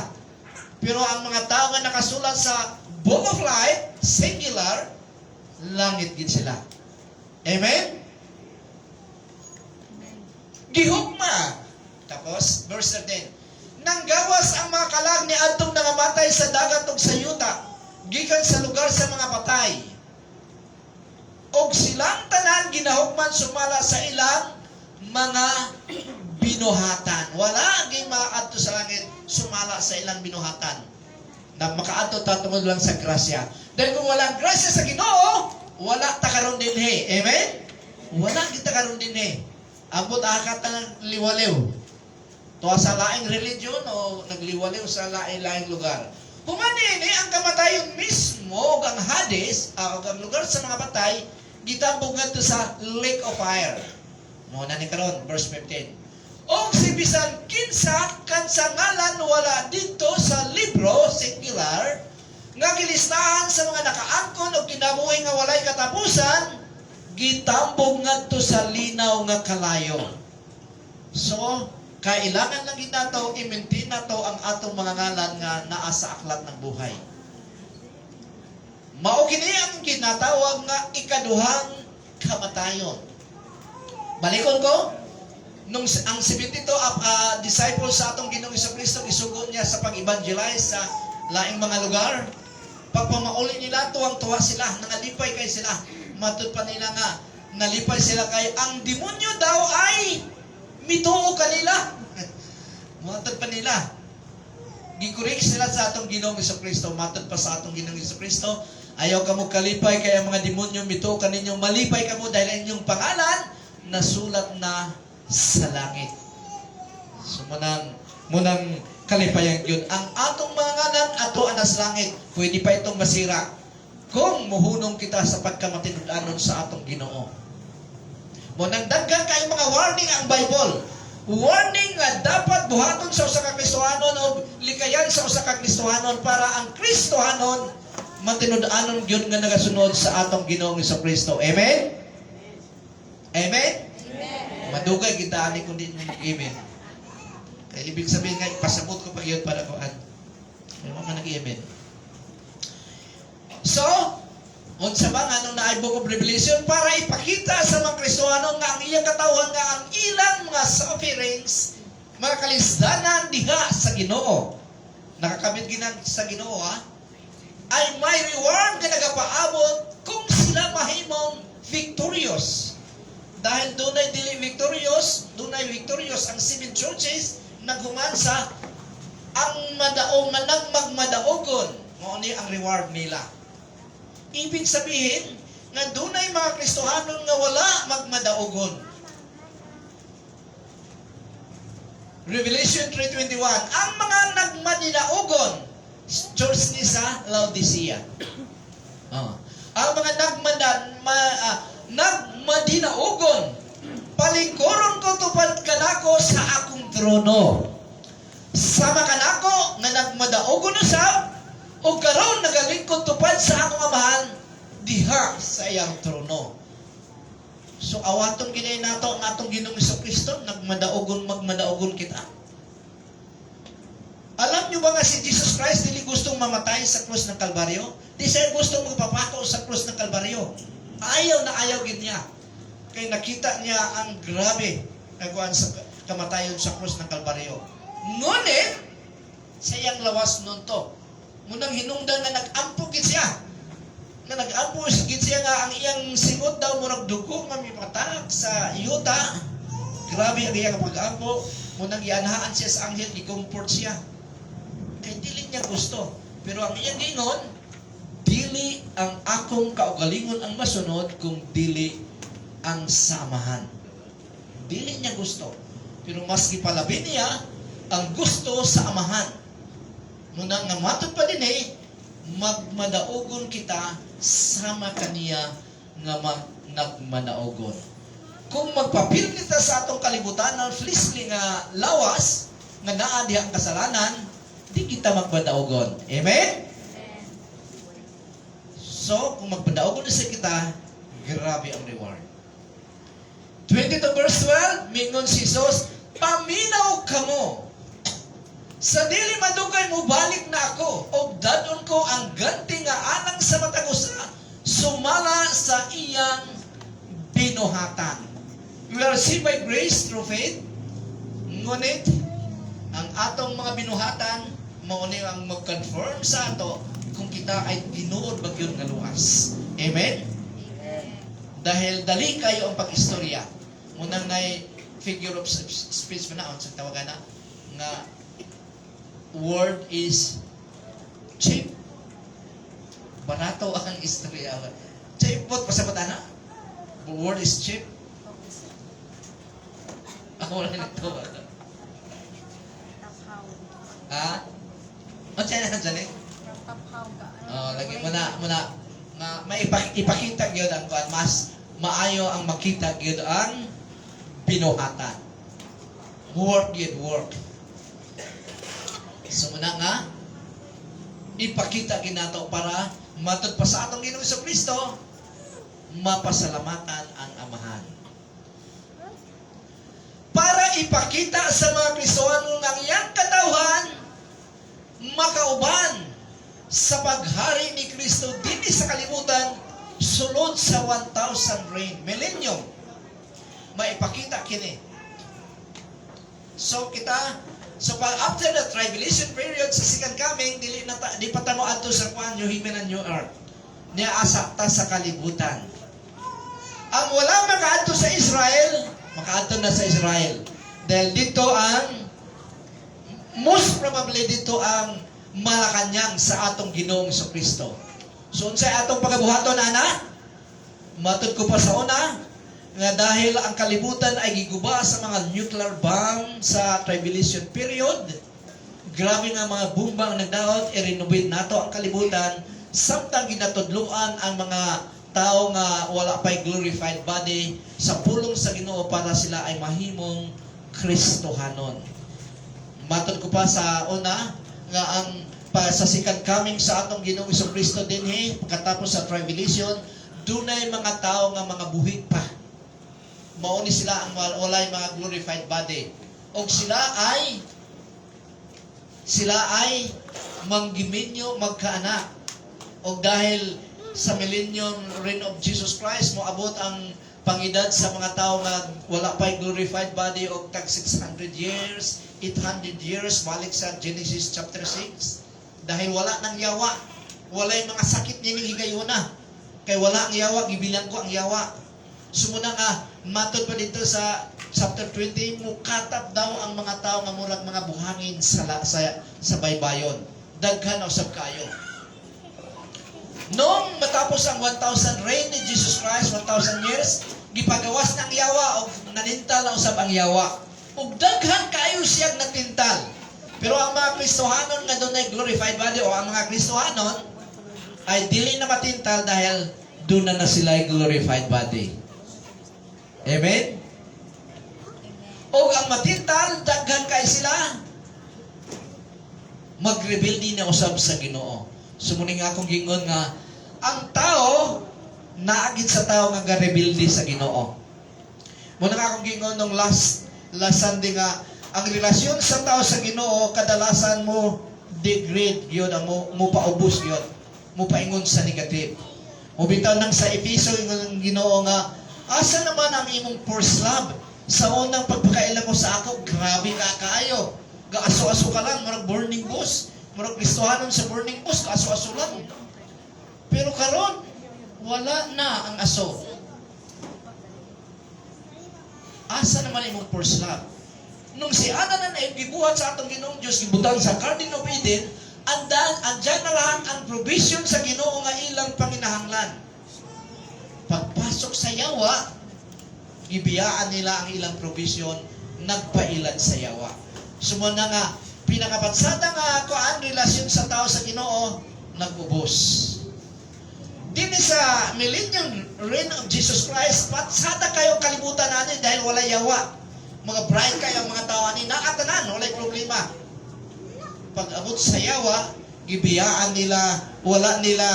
Pero ang mga tao nga nakasulat sa Book of Life, singular, langit gid sila. Amen? Gihugma. Tapos, verse 13. Nanggawas ang mga kalag ni adtong nangamatay sa dagat ug sa yuta, gikan sa lugar sa mga patay. Og silang tanan ginahukman sumala sa ilang mga binuhatan. Wala gyud maadto sa langit sumala sa ilang binuhatan. Na makaadto ta tungod lang sa grasya. Dahil kung walang grasya sa Ginoo, wala ta karon dinhi. Amen? Wala kita karon dinhi. Ambot akat ng liwaliw. Tuwa sa laing religion o nagliwaliw sa laing lugar. Humanini ang kamatayon mismo ang Hades, ang lugar sa mga patay, gitambog ngadto sa lake of fire. No na ni karon verse 15. Og si bisan kinsa kansa ngalan wala dito sa libro singular nga gilistahan sa mga nakaangkon o kinabuhi nga walay katapusan, gitambog ngadto sa linaw nga kalayo. So, kailangan lang ginato, i-maintain na to ang atong mga ngalan nga naa sa aklat ng buhay. Mao kini ang ginatawag nga ikaduhang kamatayon. Balikon ko, nung ang 72 disciples sa atong Ginoong Jesucristo isugo niya sa pag-evangelize sa laing mga lugar, pagpamauli nila tuwang-tuwa sila, nangalipay kay sila. Matud pa nila nga, nalipay sila kay ang demonyo daw ay mituo kanila. Matud pa nila. Gikorek sila sa atong Ginoong Jesucristo. Matud pa sa atong Ginoong Jesucristo, ayaw kamo kalipay kay ang mga demonyo mituo kaninyo. Malipay kamo dahil ang inyong pangalan nasulat na sa langit. So munang kalipayan yun. Ang atong mga ngalan ato anas langit. Pwede pa itong masira kung muhunong kita sa pagkamatinud-anon sa atong Ginoo. Munang daghan kay mga warning ang Bible. Warning nga dapat buhaton sa usa ka Kristohanon o likayan sa usa ka Kristohanon para ang Kristohanon matinud-anon gyud nga nagasunod sa atong Ginoong Jesucristo. Amen? Amen? Amen. Madugay kita ani kundi nag-amen. Kaya ibig sabihin nga pasabot ko pa gyud para kuan. Kaya mo nag-amen. So, unsa ba nga nung naay Book of Revelation para ipakita sa mga Kristohano nga ang iyang katawhan nga ang ilang mga sufferings, mga kalisdanan diha sa Ginoo. Nakakamit ginan sa Ginoo ha. ay may reward nga nagapaabot kung sila mahimong victorious. Dahil dunay dili victorious, dunay victorious ang 7 churches naghuman sa ang madaog nga nagmagmadaogon, mao ni ang reward nila. Ibig sabihin nga dunay mga Kristohanon nga wala magmadaogon. Revelation 3:21, ang mga nagmadinaogon, church ni sa Laodicea. Ang mga nagmadinaogon, palingkuron ko tupad kanako sa akong trono. Sama kanako nga nagmadaogon usab, o karon nagalingkod tupad sa akong amahan diha sa iyang trono. So awaton kinay nato ang atong Ginoong Jesucristo, magmadaogon kita. Alam niyo ba nga si Jesus Christ dili gustong mamatay sa krus ng Kalbaryo? Di siya gustong magpapako sa krus ng Kalbaryo. Ayaw na ayaw gid niya. Kay nakita niya ang grabe nagkuan sa kamatayon sa krus ng Kalbaryo. Ngunit sa iyang lawas nun to, munang hinungdan nga nag-ampo gid siya. Nga nag-ampo gid siya nga ang iyang singot daw murag dugo nga mipatak sa yuta. Grabe ang iyang pag-ampo. Munang gianhaan siya sa anghel, i-comfort siya. Kay dili niya gusto. Pero ang iyang gingon, dili ang akong kaugalingon ang masunod kung dili ang samahan. Dili niya gusto. Pero mas gipalabi niya ang gusto sa amahan. Munang nga matod pa din magmadaogon kita sama kaniya nga nagmadaogon. Kung magpapil kita sa atong kalibutan ng fleshly nga lawas, nga naa diha ang kasalanan, di kita magmadaogon. Amen? So, kung magmadaogon na sa kita, grabe ang reward. 22 verse 12, mingon si Jesus, paminaw kamo. Sa dili madugay mo balik na ako, o dadon ko ang ganti nga anang sa matag usa, sumala sa iyang binuhatan. We are saved by grace through faith. Ngunit, ang atong mga binuhatan, mauni ang mag-confirm sa ato kung kita ay tinuod bagyon nga luwas. Amen? Dahil dali kayo ang pag-istorya. Munang na figure of speech mo na, sa tawagan na, nga word is cheap. Barato ang istorya. Cheap po, pasabot na? Word is cheap. Ako wala nito ba? Ha? O, siya na dyan eh? Lagi mo na, ipakita gyud ang kuan, mas maayo ang makita gyud ang binuhatan. Work gyud, work. So muna nga, ipakita ginato para matod pa sa atong Ginoong Jesucristo, mapasalamatan ang amahan. Para ipakita sa mga Kristohano ng iyang katawhan, makauban sa paghari ni Kristo dili sa kalibutan, sulod sa 1,000 reign, millennium, maipakita kini. So after the tribulation period sa second coming, di pa tamo adto sa kuan new heaven and new earth. Niya asa ta sa kalibutan. Ang wala makaadto sa Israel, makaadto na sa Israel. Dahil dito most probably dito ang Malacanang sa atong Ginoong Jesucristo. So unsay atong pagabuhaton ana? Matud ko pa sa una nga dahil ang kalibutan ay giguba sa mga nuclear bomb sa tribulation period, grabe nga mga bomba ang nagdaot, i-renovate nato ang kalibutan, samtang ginatudluan ang mga tao nga wala pa'y glorified body sa pulong sa Ginoo para sila ay mahimong Kristohanon. Matod ko pa sa una nga ang sa second coming sa atong Ginoong Jesucristo dinhi pagkatapos sa tribulation, dunay mga tao nga mga buhit pa. Mauni sila ang walay mga glorified body. O sila ay manggiminyo magkaanak. O dahil sa millennium reign of Jesus Christ, moabot ang pangidad sa mga tao nga wala pa'y glorified body o tag 600 years, 800 years, balik sa Genesis chapter 6. Dahil wala nang yawa, walay mga sakit nining higayuna. Kay wala ang yawa, gibilang ko ang yawa. Sumuna nga, matod pa dito sa chapter 20, mukatap daw ang mga tao nga murag mga buhangin sa baybayon. Daghan o sab kayo. Noong matapos ang 1,000 reign ni Jesus Christ, 1,000 years, gipagawas ng yawa o nanintal na usab ang yawa. Ug daghan kayo siyang natintal. Pero ang mga Kristohanon nga doon ay glorified body o ang mga Kristohanon ay dili na matintal dahil doon na sila ay glorified body. Amen? O ang matintal, daghan kayo sila, mag-reveal din na usab sa Ginoo. Sumuning akong gingon nga, ang tao, naagit sa tao nga ga-rebuild sa Ginoo. Muna nga akong gingon nung last Sunday nga, ang relasyon sa tao sa Ginoo, kadalasan mo degrade yun, mo paubos yun, mo paingon sa negative. O bitaw nang sa Episo, yung Ginoo nga, asa naman ang imong first love? Sa unang pagpakailan mo sa ako, grabe ka kaayo. Gaaso-aso ka lang, marang burning bush. Murag Kristohanon sa burning bush, kaaso-aso lang. Pero karon wala na ang aso. Asa naman imong first love? Nung si Adan na gibuhat sa atong Ginoong Diyos, gibutang sa Garden of Eden, andyan na lahat ang provision sa Ginoo nga ilang panginahanglan. Pagpasok sa yawa, gibiyaan nila ang ilang provision, nagpailad sa yawa. Sumuna nga, pinakapatsada nga ako ang relasyon sa tao sa Ginoo, nag-ubos. Dini sa millennium reign of Jesus Christ, patsada kayo kalibutan natin dahil wala yawa. Mga bright kayo ang mga tao ani, nakatanan, walay problema. Pag abot sa yawa, gibiyaan nila, wala nila,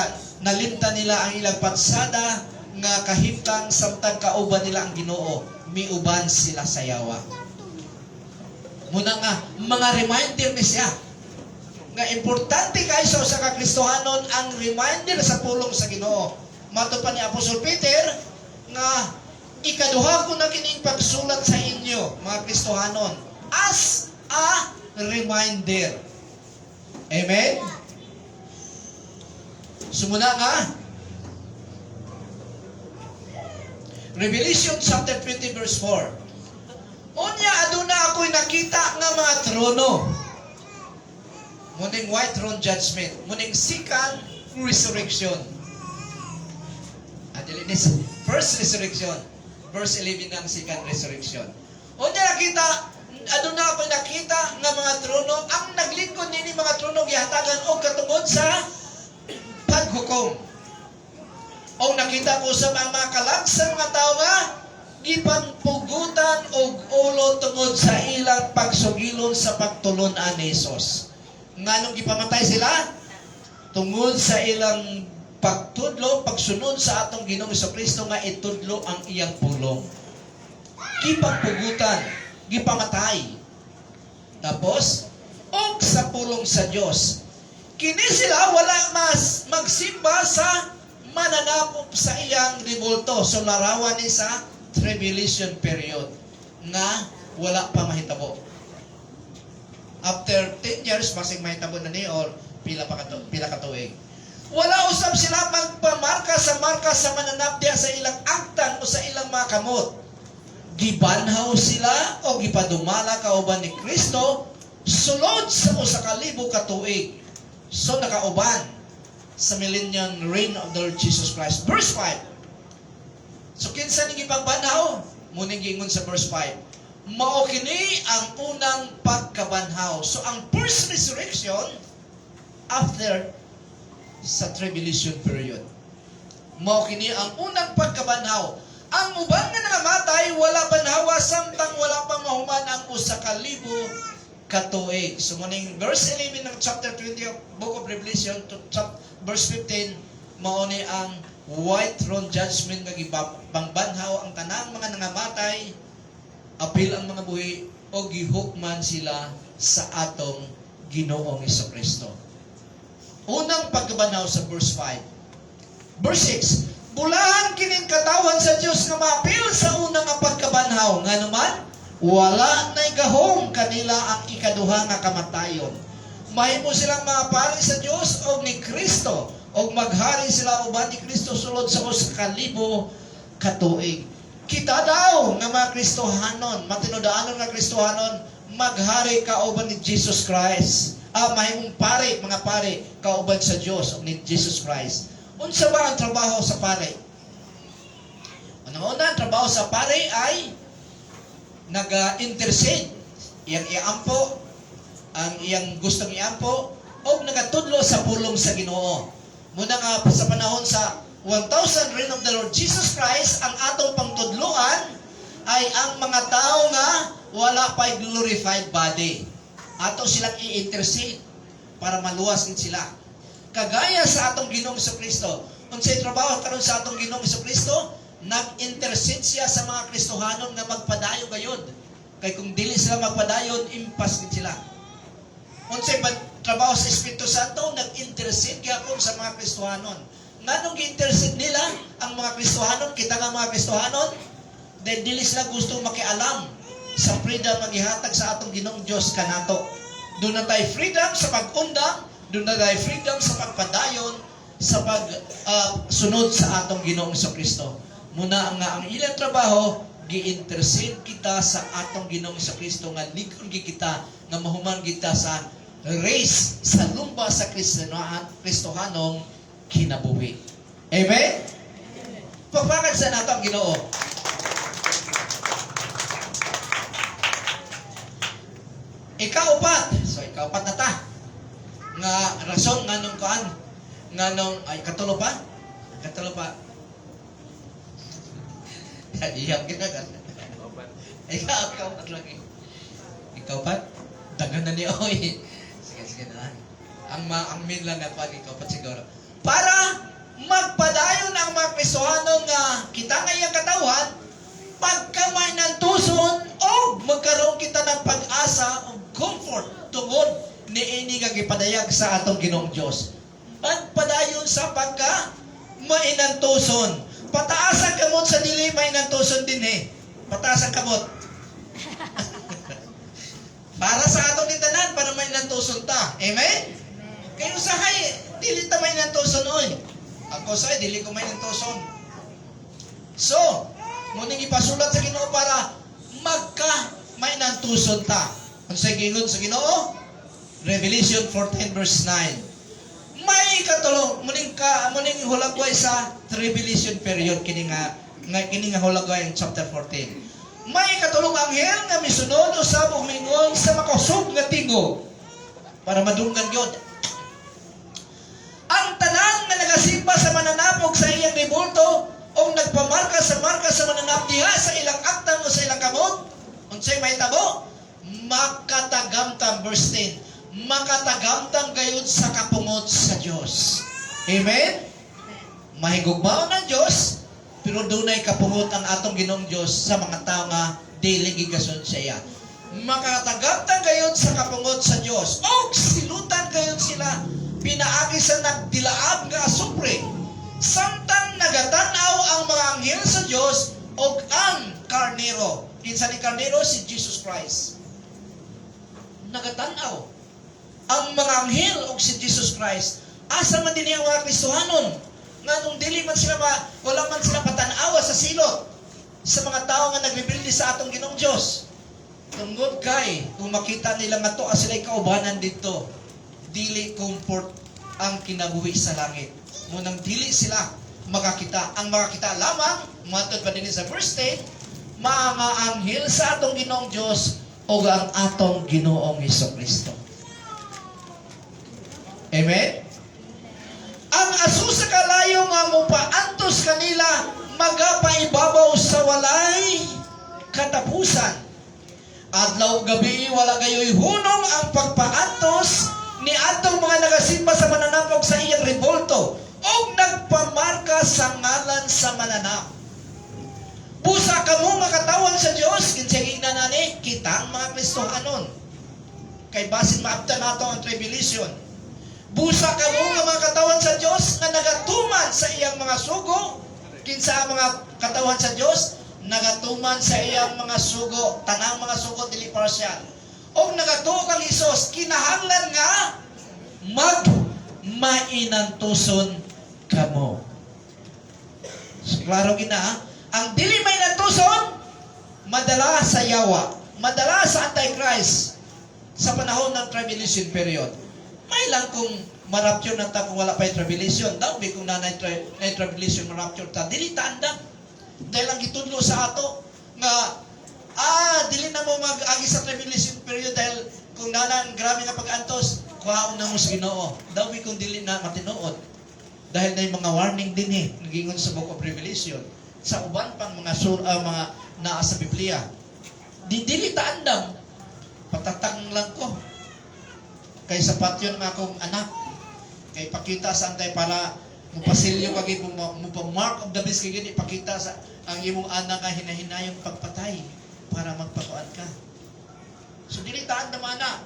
nalimta nila ang ilang patsada nga kahimtang samtang kauban nila ang Ginoo, miuban sila sa yawa. Muna nga, mga reminder ni siya. Nga importante kayo sa kakristohanon ang reminder sa pulong sa Ginoo. Mato pa ni Apostol Peter, nga ikaduha ko na kining pagsulat sa inyo, mga Kristohanon, as a reminder. Amen? Sumuna nga, Revelation chapter 20 verse 4. Unya aduna ako'y nakita nga mga trono. Muning white throne judgment. Muning second resurrection. Adili ni first resurrection. Verse 11 ng second resurrection. Unya nakita, aduna ako'y nakita nga mga trono. Ang naglingkod nini mga trono gihatagan og katungod sa paghukom. O nakita ko sa mga kalag sa mga tao nga gipangpugutan og ulo tungod sa ilang pagsugilon sa pagtulon-an ni Jesus. Nganong gipamatay sila? Tungod sa ilang pagtudlo, pagsunod sa atong Ginoong Jesucristo nga itudlo ang iyang pulong. Gipangpugutan, gipamatay. Tapos, og sa pulong sa Dios. Kini sila wala mas magsimba sa mananakop sa iyang ribulto. So larawan ni sa tribulation period nga wala pa mahitabo. After 10 years, masing mahitabo na ni or pila ka tuig. Wala usab sila magpamarka sa mananapdiya sa ilang aktan o sa ilang mga kamot. Gibanhaw sila o gipadumala kauban ni Kristo sulod sa 1,000 ka tuig. So nakauban sa millennium reign of the Lord Jesus Christ. Verse 5. So kinsa ni gipagbanhaw? Muning giingon sa verse 5. Mao kini ang unang pagkabanhaw. So ang first resurrection after sa tribulation period. Mao kini ang unang pagkabanhaw. Ang uban nga nakamatay wala banhawa samtang wala pa mahuman ang 1,000 ka tuig. So muning verse 11 ng chapter 20 of Book of Revelation to verse 15, mao ni ang white throne judgment nga gibangbanhaw ang tanang mga nangamatay, apil ang mga buhi o gihukman sila sa atong Ginoong Jesucristo. Unang pagkabanhaw sa verse 5. Verse 6, bulahan kining katawan sa Dios nga maapil sa unang pagkabanhaw nga naman wala na'y gahom kanila ang ikaduha nga kamatayon. Mahimo silang mga pari sa Dios o ni Kristo og maghari sila uban ni Kristo sulod sa 1,000 ka tuig. Kita daw nga mga Kristohanon, matinudaanon nga Kristohanon, maghari kauban ni Jesus Christ. Mahimong pare, mga pare, kauban sa Dios o ni Jesus Christ. Unsa ba ang trabaho sa pare? Una, ang trabaho sa pare ay nag-intercede. Iyang iampo, ang iyang gustong iampo, o nagatudlo sa pulong sa Ginoo. Muna nga sa panahon sa 1,000 reign of the Lord Jesus Christ, ang atong pangtudloan ay ang mga tao nga wala pa'y glorified body. Ato silang i-intercede para maluwas din sila. Kagaya sa atong Ginoong Kristo. Unsay trabaho karon sa atong Ginoong Kristo? Nag-intercede siya sa mga Kristohanon nga magpadayon gayud. Kay kung dili sila magpadayon, impas din sila. Unsay trabaho sa Espiritu Santo? Nag-intercede gyapon sa mga Kristohanon. Nganong gi-intercede nila ang mga Kristohanon? Kita nga mga Kristohanon, dahil dili sila gusto makialam sa freedom magihatag sa atong Ginoong Dios kanato. Doon na tayo freedom sa pag-undang, doon na tayo freedom sa pagpadayon, sa pag-sunod sa atong Ginoong Kristo. Muna ang ilang trabaho, gi-intercede kita sa atong Ginoong Kristo nga ligon kita nga mahuman kita sa race sa lumba sa Kristohanong kinabuhi. Amen? Pagpakad sa nato ang Ginoo. Ikaupat. So, ikaupat na ta. Nga rason nga nung kaan. Nga nung, ay, katulo pa? Katulo pa. Iyam kita ka. Ikaupat lagi. Ikaupat? Dagan na ni Oy. Sige na. Ang main lang na pag ikaupat siguro. Para magpadayon ang mga Kristohanon nga kita ngayong katawan, pagkamay ng tuson, o magkaroon kita ng pag-asa o comfort tungod ni ini nga gipadayag sa atong Ginoong Dios. Pagpadayon sa pagka mainang tuson. Pataasan kamot sa dili mainang tuson din Pataasan kamot. Para sa atong itanan, para mainang tuson ta. Amen? Kayo sa hay, dili ta mainang tuson oy. Ako sa dili ko mainang tuson. So, muning ipasulat sa Ginoo para magka mainang tuson ta. Ang sa gingon sa Ginoo, Revelation 14 verse 9. May katulong muning hulagway sa tribulation period kini nga hulagway ang chapter 14. May katulong anghel nga misunod usab og mingon sa makosog nga tingog para madunggan gyud. Ang tanan nga nagasimba sa mananapog sa iyang ribulto o nagpamarka sa mananap diha sa ilang aktan o sa ilang kamot, unsay mahitabo? Makatagamtang verse 10. Makatagamtang gayud sa kapungot sa Dios. Amen? Mahigugmaon ng Dios, pero dunay kapungot ang atong Ginoong Dios sa mga tao nga dili gigason siya. Makatagamtang gayud sa kapungot sa Dios. O silutan gayud sila pinaagi sa nagdilaab nga asupre. Samtang nagatan-aw ang mga anghel sa Dios o ang karnero. Kinsa ni karnero? Si Jesus Christ. Nagatan-aw ang mga anghel o si Jesus Christ. Asa man din ang mga Kristohanon nga nung dili man sila wala man sila patanawa sa silot sa mga tao nga nagrebelde sa atong Ginoong Dios. Tungod kay kung makita nila nga to sila'y kaubanan dito, dili comfort ang kinabuhi sa langit. Munang dili sila makakita. Ang makakita lamang, matod pa din sa verse 10, mga anghel sa atong Ginoong Dios o ang atong Ginoong Kristo. Amen? Ang aso sa kalayo nga mupaantos kanila magapaibabaw sa walay katapusan. Adlaw gabi wala gayoy hunong ang pagpaantos ni atong mga nagasimba sa mananapog sa iyang rebolto o nagpamarka sa ngalan sa mananap. Busa kamo makatawan sa Dios kinsay nani kitang mga Kristohanon. Kay basin maabtan nato ang tribulation. Busa kamo nga mga katawan sa Dios nga nagatuman sa iyang mga sugo. Kinsa ang mga katawan sa Dios nagatuman sa iyang mga sugo, tanang mga sugo dili partial. O nagatuo kang Hesus kinahanglan nga mainantuson kamo. So, klaro gina, ang dili mainantuson, madala sa yawa, madala sa Antichrist sa panahon ng tribulation period. May lang kung marapture na ta kung wala pa'y tribulation. Daw, may kung na tribulation marapture ta, dili ta andam. Dahil ang gitudlo sa ato, nga, dili na mo mag-agi sa tribulation period dahil kung nanan grabe nga pag-antos, kuhaon na mo sa Ginoo. Daw, may kung dili na matinuod. Dahil na yung mga warning din nagingon sa Book of Revelation. Sa uban pang mga mga naa sa Biblia. Dili ta andam. Patatang lang ko. Kay sapat yun nga akong anak. Kay pakita sa antay para mupasilyo kagi mo mark of the beast kay gini pakita sa ang imong anak nga hinahinayong pagpatay para magpakuan ka. So dili taan naman na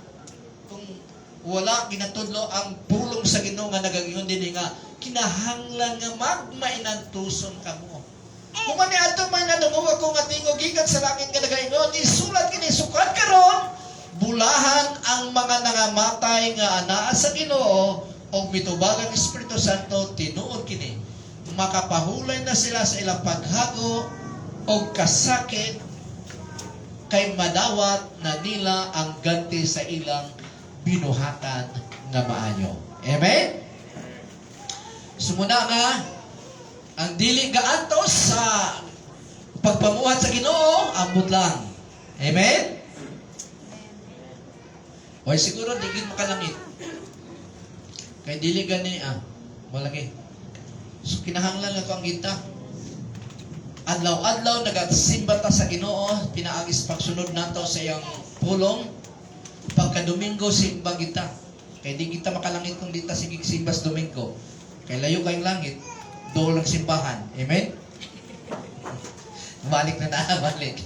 kung wala ginatudlo ang pulong sa Ginoo nga nagagingon dinhi nga kinahanglan nga magmainantuson kamo. Kung man ato man nadungog ako nga tingog gikan sa langit nga nagaingon isulat kini sukat karon bulahan ang mga nangamatay nga anaa sa Ginoo o mitubagang Espiritu Santo tinuod kini makapahulay na sila sa ilang paghago o kasakit kay madawat na nila ang ganti sa ilang binuhatan nga maayo. Amen? Sumuna nga ang dili gaantos sa pagpamuhat sa Ginoo ambot lang. Amen? O siguro digid makalangit. Kay dili gani malagi. So kinahanglan ako ang ginta. Adlaw-adlaw nagasimba ta sa Ginoo, pinaagis pagsunod nato sa iyang pulong. Pagka Domingo simba kita. Kay di kita makalangit kung di ta sige simbas Domingo. Kay layo kayong langit, dool ang simbahan. Amen? Balik na balik.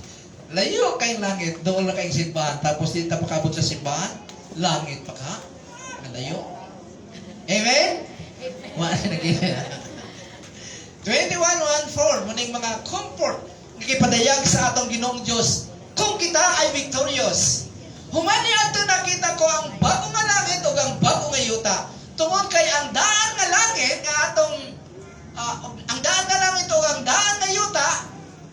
Layo kayong langit, dool na kayong simbahan. Tapos di ta makabot sa simbahan, langit pa ka. Malayo. Amen? 21:1-4 muning mga comfort nagipadayag sa atong Ginoong Dios kung kita ay victorious. Humani ato nakita ko ang bagong nga langit o ang bagong nga yuta. Tungod kay ang daan nga langit nga atong ang daan nga langit o ang daan nga yuta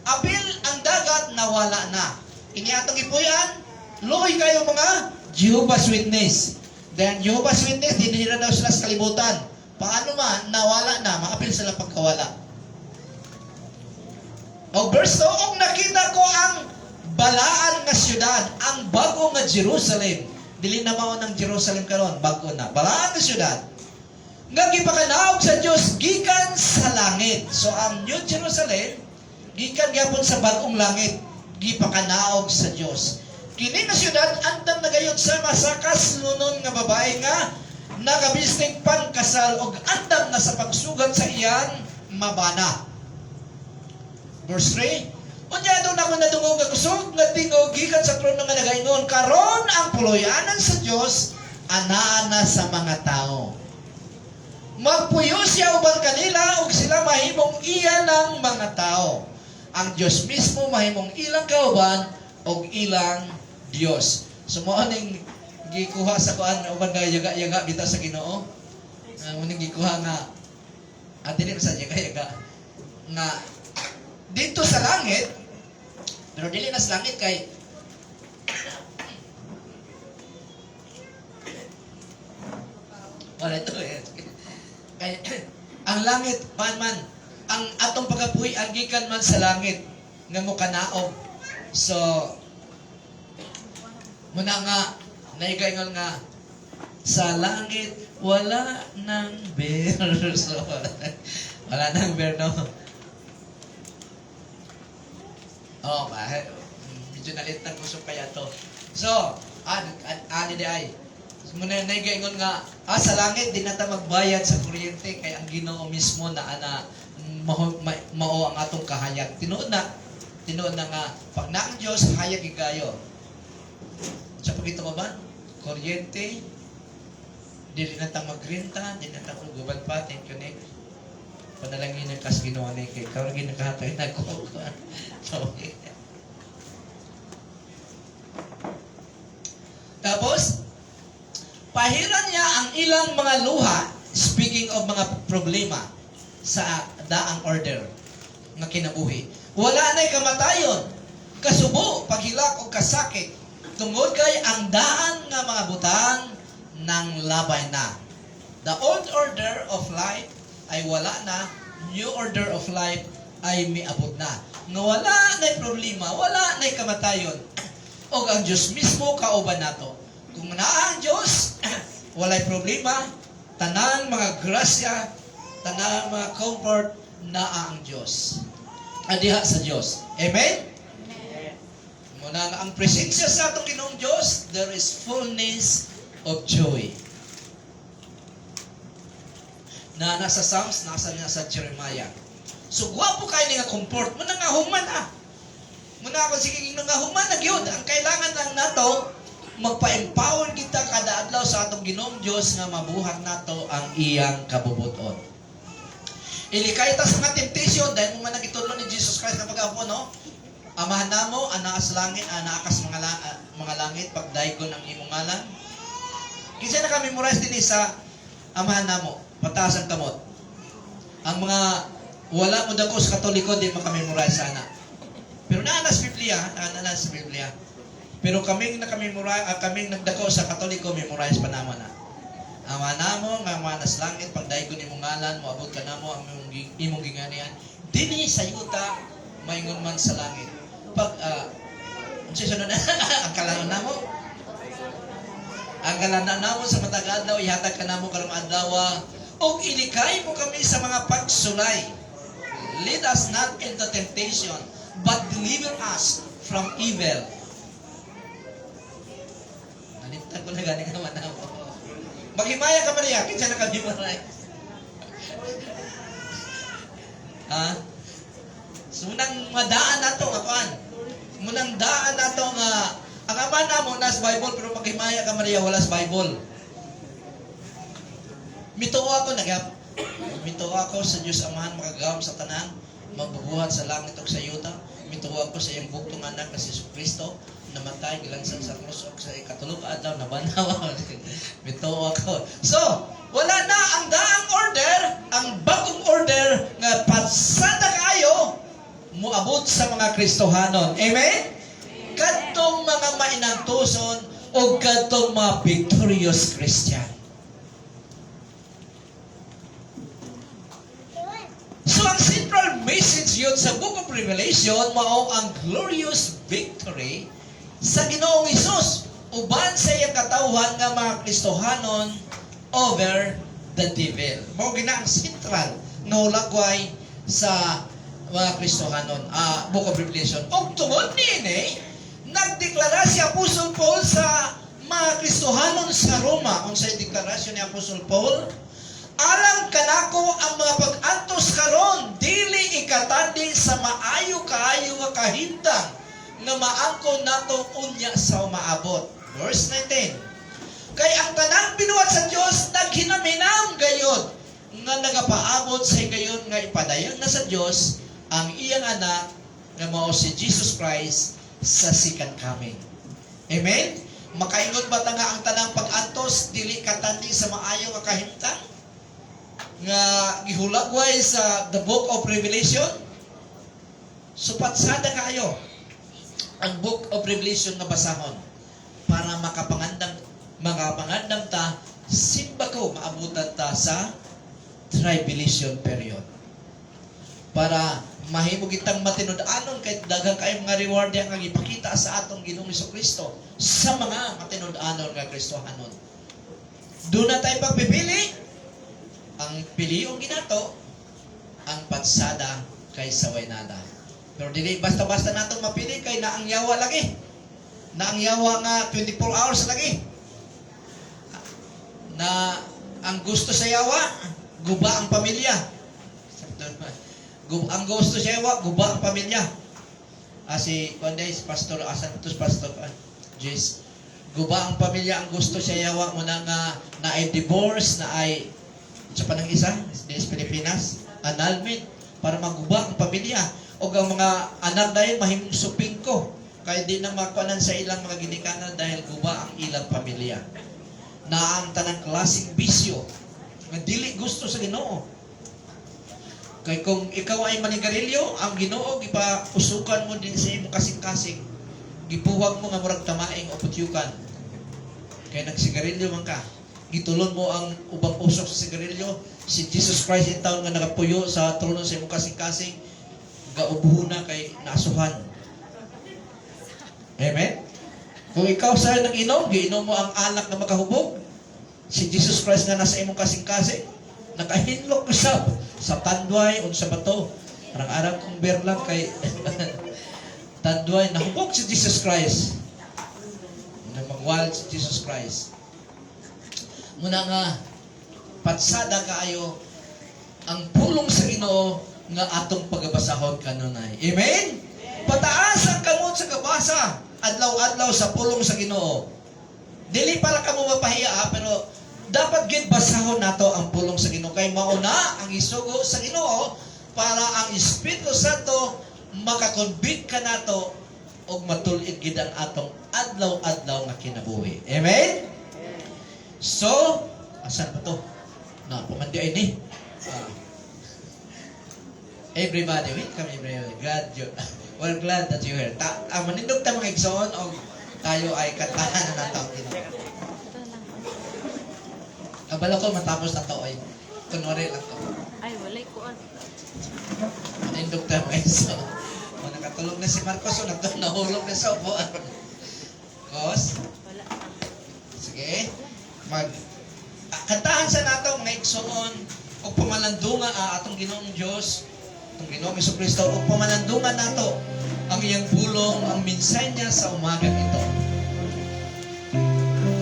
abil ang dagat nawala na. Ini atong ipuyan, luoy kayo mga Jehovah's Witness. Then Jehovah's Witness, dinihira daw sila sa kalibutan. Paano man, nawala na, maapil sila pagkawala. O verse 2, og nakita ko ang balaan nga syudad, ang bago nga Jerusalem. Dili na mao ng Jerusalem karon, bago na. Balaan nga syudad. Nga gipakanaog sa Dios gikan sa langit. So ang New Jerusalem gikan gyapon sa bagong langit, gipakanaog sa Dios. Kini nga syudad andam nagayod sa masakas lunon nga babae nga nagabistig pangkasal og andam na sa pagsugat sa iyan mabana. Verse 3, unya doon ako nadungog nga kusog nga tingog gikan sa trono nga nagaingon karon ang puloyanan sa Dios anaa na sa mga tao. Magpuyo siya uban kanila ug sila mahimong iyan ng mga tao. Ang Dios mismo mahimong ilang kauban og ilang Dios. So mo aning gikuha sa kuan uban nga yaga-yaga bitaw sa Ginoo. Muning gikuha nga dili sa yaga-yaga nga dito sa langit pero dili na sa langit kay wala ito kay ang langit man ang atong pagabuhi ang gikan man sa langit nga mo kanaog. So muna nga naigaingon nga sa langit wala nang verso. Wala nang verno. Medyo nalitan ko so kaya to. So, ani di ay. Muna naigaingon nga sa langit di na ta magbayad sa kuryente kay ang Ginoo mismo na mao ang atong kahayag. Tinuod na nga pag na ang Dios hayag igayo. Sa pagkita mo ba? Kuryente, dili na ta magrenta, dili na ta uguban pa, thank you Nick. Panalangin ng kas Ginoo ni kay karon ginakahatay na ko. Okay. Tapos pahiran niya ang ilang mga luha speaking of mga problema sa daang order nga kinabuhi. Wala na'y kamatayon, kasubo, paghilak o kasakit. Tungod kay ang daan nga mga butang ng labay na. The old order of life ay wala na, new order of life ay miabot na. Nga wala na'y problema, wala na'y kamatayon. O ang Diyos mismo kauban nato. Kung naa ang Diyos, walay problema, tanang mga grasya, tanang mga comfort, naa ang Diyos. Adiha sa Diyos. Amen? Muna nga ang presensya sa atong Ginoong Diyos, there is fullness of joy. Na nasa Psalms, nasa Jeremiah. So, guwapo kayo nga comfort. Muna nga human Muna ako sige nga human yun. Ang kailangan lang nato, magpa-empower kita kada adlaw sa atong Ginoong Diyos nga mabuhat nato ang iyang kabubuton. Ilikay ta sa mga temptation dahil mo man nagitudlo ni Jesus Christ na pag-apo, no? Amahan namo anaas langit, anaakas mga langit pagdaygon ang imong ngalan. Kinsa na kami memorize din sa amahan namo, pataas ang kamot. Ang mga wala mo dako sa Katoliko di makamemorize sana. Pero naa sa Biblia, sa Biblia. Pero kaming nagdako sa Katoliko memorize pa naman na. Ama namo nga manas langit pagdaygon imong ngalan, moabot ka namo ang imong ginganian. Dinhi sa yuta maingon man sa langit. Pag sunod na ang kalanon namo. Ang kalanon namo sa matag adlaw ihatag ka namo karong adlaw og ilikay mo kami sa mga pagsulay. Lead us not into temptation, but deliver us from evil. Nalimtan ko na ganing naman namo. Maghimaya ka Maria, kinsa na kami maray. So, munang madaan nato nga kuan. Munang daan nato nga ang ama namo nas Bible pero maghimaya ka Maria wala sa Bible. Mituo ako sa Dios Amahan makagawom sa tanan, mabubuhat sa langit ug sa yuta. Mituo ako sa iyang bugtong anak na si Jesucristo namatay gilansang sa krus ug sa ikatulog adlaw nabanaw. Mituo ako. So, wala na ang daang order, ang bagong order nga pagsada kayo moabot sa mga Kristohanon. Amen? Kadtong mga mainantuson o kadtong mga victorious Christian. So, ang central message yun sa Book of Revelation mao ang glorious victory sa Ginoong Hesus uban sa iyang katawhan nga mga Kristohanon over the devil. Mao gina ang central nga ulagway sa mga Kristohanon, Book of Revelation. Og tungod niini, nagdeklara si Apostol Paul sa mga Kristohanon sa Roma. Unsay deklarasyon ni Apostol Paul? Alang kanako ang mga pag-antos karon dili ikatandi sa maayo kaayo nga kahimtang nga maangkon nato unya sa maabot. Verse 19. Kay ang tanang binuhat sa Dios naghinaminam gayud nga nagapaabot sa gayon nga ipadayag na sa Dios ang iyang anak nga mao si Jesus Christ sa second coming. Amen. Makaingon ba ta nga ang tanang pag-antos dili katandi sa maayo nga kahimtang nga gihulagway sa the Book of Revelation? Supatsada kayo ang Book of Revelation nga basahon para makapangandam ta simba ko maabutan ta sa tribulation period. Para mahimo kitang matinud-anon kay daghang kay mga reward nga ipakita sa atong Ginoong Jesucristo sa mga matinud-anon nga Kristohanon. Doon na tayo pagpipili. Ang piliong ginato ang patsada kay sawaynada. Pero dili basta-basta nato mapili kay naang yawa lagi. Naang yawa nga 24 hours lagi. Na ang gusto sa yawa, guba ang pamilya. Ang gusto sa yawa, guba ang pamilya. Si Pastor Santos Pastor Jess, guba ang pamilya, ang gusto sa yawa mo na ay divorce, na ay sa panang isa, sa Pilipinas, annulment, para maguba ang pamilya. O ang mga anak dahil mahimong suping ko. Kaya di na makuanan sa ilang mga ginikanan dahil guba ang ilang pamilya. Na ang tanang klaseng bisyo, nga dili gusto sa Ginoo. Kay kung ikaw ay manigarilyo, ang Ginoo gipausukan mo din sa imong kasing-kasing. Gipuwag mo nga murag tamaing o putyukan. Kay nagsigarilyo man ka. Gitulon mo ang ubang usok sa sigarilyo. Si Jesus Christ in taon nga nakapuyo sa trono sa imong kasing-kasing. Gaubuho na kay naasuhan. Amen? Kung ikaw sa nag-inom, giinom mo ang alak na makahubog. Si Jesus Christ nga nasa imong kasing-kasing. Nakahinlok ko sa tandway o sa bato. Arang-arang kong beer lang kay tandway. Nahubog si Jesus Christ. Magwal si Jesus Christ. Muna nga, patsada kaayo ang pulong sa Ginoo nga atong pagabasahon kanunay. Amen? Pataas ang kamot sa kabasa, adlaw-adlaw sa pulong sa Ginoo. Dili para kamo mapahiya pero dapat gid basahon nato ang pulong sa Ginoo kay mauna ang isugo sa Ginoo para ang Espiritu Santo makakonvict ka nato og matul-id gid ang atong adlaw-adlaw nga kinabuhi. Amen? So, asan pa to? Na, pumandi ay ni. Everybody, welcome everybody. We're glad that you're here. Manindog ta mga igsoon o tayo ay kantahan na natawag din. Abala ko matapos na to ay kunwari lang to. Ay, walay ko. Manindog ta mga igsoon. O nakatulog na si Marcos o nahulog na sa upuan. Kos? Wala. Sige. Kantahan sa nato mga igsoon o pamalandungan atong Ginoong Diyos, atong Ginoong Jesucristo o pamalandungan nato ang iyang pulong, ang minsan niya sa umagang ito.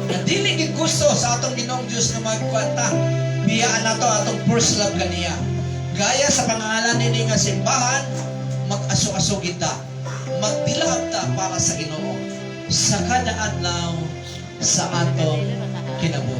Na dili gid gusto sa atong Ginoong Diyos na magkwanta, biyaan nato atong first love kaniya. Gaya sa pangalan ni nga simbahan, mag-aso-aso kita, magdilaab ta para sa Ginoo sa kada adlaw sa atong kinabuhi.